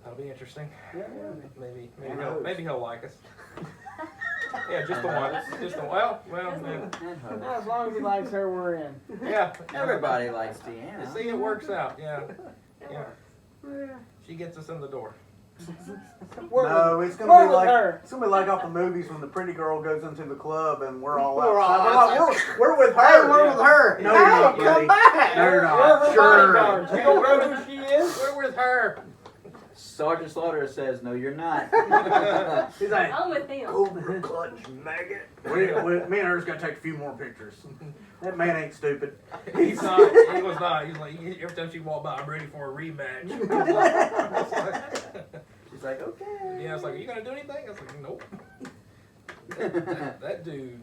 Speaker 1: that'll be interesting.
Speaker 2: Yeah.
Speaker 1: Maybe he'll like us. Yeah, just the one. Just the well.
Speaker 5: And Hope.
Speaker 2: As long as he likes her, we're in.
Speaker 1: Yeah.
Speaker 5: Everybody likes Deanna.
Speaker 1: See, it works out. Yeah. Yeah.
Speaker 2: Yeah.
Speaker 1: She gets us in the door.
Speaker 3: No, it's
Speaker 2: we're
Speaker 3: gonna be
Speaker 2: with
Speaker 3: like
Speaker 2: her.
Speaker 3: it's gonna be like off the movies when the pretty girl goes into the club and we're all
Speaker 7: We're all
Speaker 3: outside.
Speaker 7: outside.
Speaker 3: We're with
Speaker 7: Hey,
Speaker 3: her.
Speaker 7: we're with her.
Speaker 3: No,
Speaker 7: Hey,
Speaker 3: you're not,
Speaker 7: come
Speaker 3: buddy.
Speaker 7: back.
Speaker 3: No, you're not.
Speaker 2: We're her
Speaker 3: Sure.
Speaker 2: bodyguards. You don't know who she is?
Speaker 1: We're with her.
Speaker 5: Sergeant Slaughter says, "No, you're not."
Speaker 3: He's like,
Speaker 4: I'm with him.
Speaker 7: Cobra clutch maggot.
Speaker 3: me and her's gotta take a few more pictures. That man ain't stupid.
Speaker 1: He's not. He was not. He's like every time she walked by, I'm ready for a rematch.
Speaker 5: She's like, "Okay."
Speaker 1: Yeah, I was like, "Are you gonna do anything?" I was like, "Nope." That dude.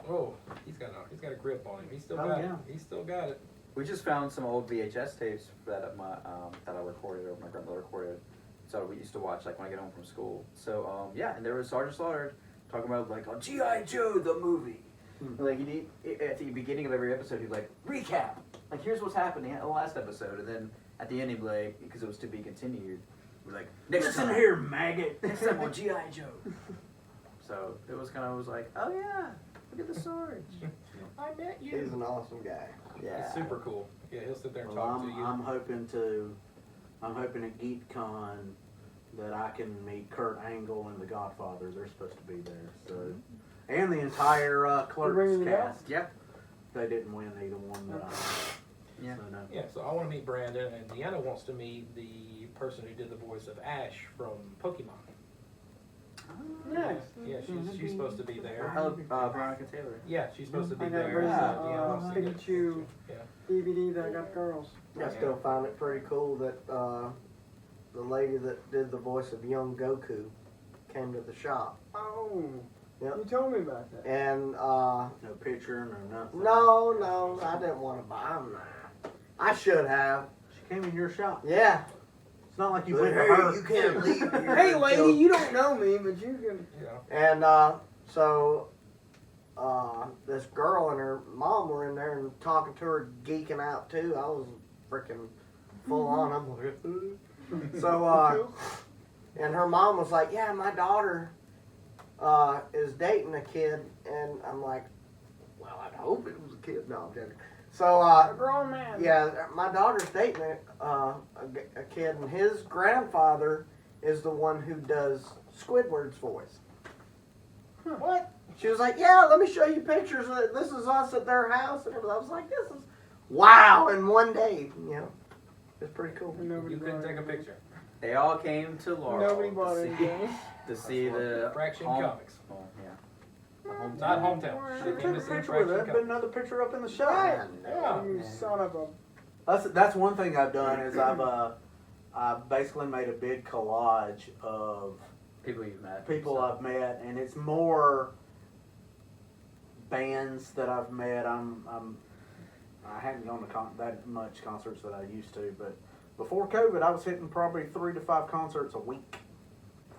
Speaker 1: Oh, he's got a grip on him. He's still
Speaker 3: Oh,
Speaker 1: got
Speaker 3: yeah.
Speaker 1: it. He's still got it.
Speaker 5: We just found some old VHS tapes that that I recorded, or my grandmother recorded. So we used to watch like when I get home from school. So yeah, and there was Sergeant Slaughter talking about like on G.I. Joe the movie. Like at the beginning of every episode, he'd like recap. Like here's what's happening in the last episode, and then at the end he'd be like, because it was to be continued. We're like, next
Speaker 3: Listen
Speaker 5: time.
Speaker 3: here, maggot.
Speaker 5: Next time on G.I. Joe. So it was kind of was like, oh yeah, look at the swords. I met you.
Speaker 7: He's an awesome guy.
Speaker 5: Yeah.
Speaker 1: It's super cool. Yeah, he'll sit there and
Speaker 3: Well,
Speaker 1: talk to you.
Speaker 3: I'm hoping at GeekCon that I can meet Kurt Angle and the Godfather. They're supposed to be there. So, and the entire Clerks
Speaker 2: bringing it
Speaker 3: cast.
Speaker 5: Yeah.
Speaker 3: They didn't win either one that I.
Speaker 5: Yeah.
Speaker 3: So, no.
Speaker 1: Yeah, so I want to meet Brandon, and Deanna wants to meet the person who did the voice of Ash from Pokemon.
Speaker 2: Nice.
Speaker 1: Yeah, she's supposed to be there.
Speaker 5: Oh, Veronica Taylor.
Speaker 1: Yeah, she's supposed to be
Speaker 2: I got
Speaker 1: there.
Speaker 2: bring
Speaker 1: so
Speaker 2: that
Speaker 1: Deanna wants to get-
Speaker 2: Pikachu
Speaker 1: Yeah.
Speaker 2: DVD that I got girls.
Speaker 7: I still find it pretty cool that the lady that did the voice of young Goku came to the shop.
Speaker 2: Oh.
Speaker 7: Yep.
Speaker 2: You told me about that.
Speaker 7: And
Speaker 3: No picture, no nothing.
Speaker 7: no, I didn't want to buy them. I should have.
Speaker 3: She came in your shop.
Speaker 7: Yeah.
Speaker 3: It's not like you
Speaker 7: But
Speaker 3: went to
Speaker 7: hey,
Speaker 3: her.
Speaker 7: you can't leave here.
Speaker 2: Hey, lady,
Speaker 7: until-
Speaker 2: you don't know me, but you can.
Speaker 1: You know.
Speaker 7: And so this girl and her mom were in there and talking to her, geeking out too. I was freaking full on. I'm like, so and her mom was like, "Yeah, my daughter is dating a kid," and I'm like, "Well, I'd hope it was a kid." No, I'm joking. So
Speaker 2: A grown man.
Speaker 7: yeah, my daughter's dating a kid, and his grandfather is the one who does Squidward's voice. What? She was like, yeah, let me show you pictures. This is us at their house. And everything. I was like, this is, wow, in one day. You know, it's pretty cool.
Speaker 2: And nobody
Speaker 1: You couldn't
Speaker 2: bought
Speaker 1: take a
Speaker 2: it.
Speaker 1: picture.
Speaker 5: They all came to Laurel.
Speaker 2: Nobody bought
Speaker 5: to
Speaker 2: it.
Speaker 5: see,
Speaker 2: James.
Speaker 5: to see the
Speaker 1: Fraction
Speaker 5: home-
Speaker 1: Comics.
Speaker 5: Oh, yeah. The hometown.
Speaker 1: Not hometown.
Speaker 3: She
Speaker 1: They
Speaker 3: took
Speaker 1: came
Speaker 3: a
Speaker 1: to see
Speaker 3: picture with
Speaker 1: Fraction
Speaker 3: it. Put
Speaker 1: Comics.
Speaker 3: another picture up in the shop.
Speaker 7: I
Speaker 1: Yeah.
Speaker 7: know,
Speaker 2: You
Speaker 7: man.
Speaker 2: son of a.
Speaker 3: That's one thing I've done is I've basically made a big collage of
Speaker 5: People you've met.
Speaker 3: people
Speaker 5: so.
Speaker 3: I've met, and it's more bands that I've met. I haven't gone to that much concerts that I used to, but before COVID, I was hitting probably 3 to 5 concerts a week.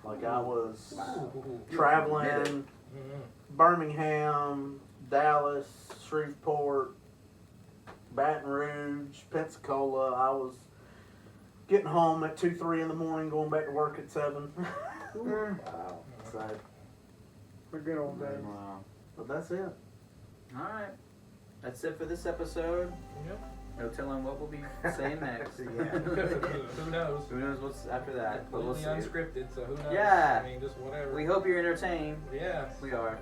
Speaker 3: Like I was
Speaker 1: Ooh.
Speaker 3: traveling
Speaker 1: Mhm.
Speaker 3: Birmingham, Dallas, Shreveport, Baton Rouge, Pensacola. I was getting home at 2, 3 in the morning, going back to work at 7.
Speaker 5: Wow.
Speaker 3: So,
Speaker 2: The good old days.
Speaker 5: Wow.
Speaker 3: but that's it.
Speaker 5: All right. That's it for this episode.
Speaker 1: Yep.
Speaker 5: No telling what we'll be saying next.
Speaker 1: Who knows?
Speaker 5: Who knows what's after that? But
Speaker 1: Completely
Speaker 5: we'll see.
Speaker 1: unscripted, so who knows?
Speaker 5: Yeah.
Speaker 1: I mean, just whatever.
Speaker 5: We hope you're entertained.
Speaker 1: Yes.
Speaker 5: We are.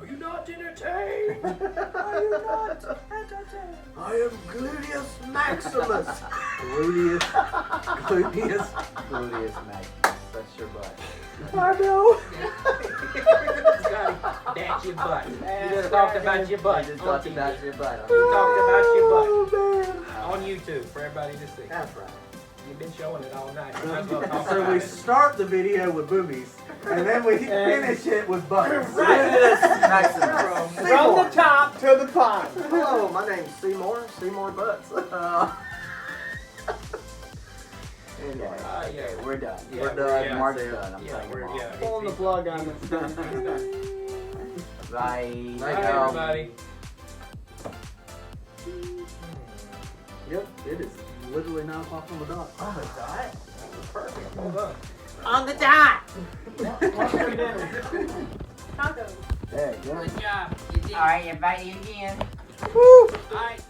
Speaker 1: Are you not entertained?
Speaker 5: Are you not entertained?
Speaker 7: I am Gluteus Maximus.
Speaker 3: Gluteus. Gluteus.
Speaker 5: Gluteus Maximus. That's your butt.
Speaker 7: I know.
Speaker 1: Scotty, that's your butt. You just talked about your butt.
Speaker 5: You just
Speaker 1: on
Speaker 5: talked
Speaker 1: TV.
Speaker 5: about your butt.
Speaker 1: You talked about your butt
Speaker 7: Oh, man.
Speaker 1: on YouTube for everybody to see.
Speaker 7: That's right.
Speaker 1: You've been showing it all night. You might as well talk
Speaker 3: So
Speaker 1: about
Speaker 3: we
Speaker 1: it.
Speaker 3: start the video with boobies, and then we finish it with butts.
Speaker 5: Gluteus Maximus.
Speaker 2: From the top to the bottom.
Speaker 7: Hello, my name's Seymour Butts.
Speaker 5: Anyway,
Speaker 1: Yeah.
Speaker 5: okay, we're done.
Speaker 1: Yeah,
Speaker 5: we're
Speaker 1: we're-
Speaker 5: done.
Speaker 1: yeah,
Speaker 5: Mark's
Speaker 1: so-
Speaker 5: done. I'm
Speaker 1: yeah,
Speaker 5: telling
Speaker 1: we're-
Speaker 5: you all.
Speaker 1: yeah.
Speaker 2: Pulling the plug on this thing.
Speaker 5: Bye.
Speaker 1: Bye, everybody.
Speaker 3: Yep, it is literally 9 o'clock on the dot.
Speaker 5: Oh my god.
Speaker 1: Perfect. Well done.
Speaker 5: On the dot.
Speaker 2: What's for dinner?
Speaker 4: Tacos.
Speaker 3: Hey, yeah.
Speaker 1: Good job.
Speaker 5: All right, invite you again.
Speaker 1: All right.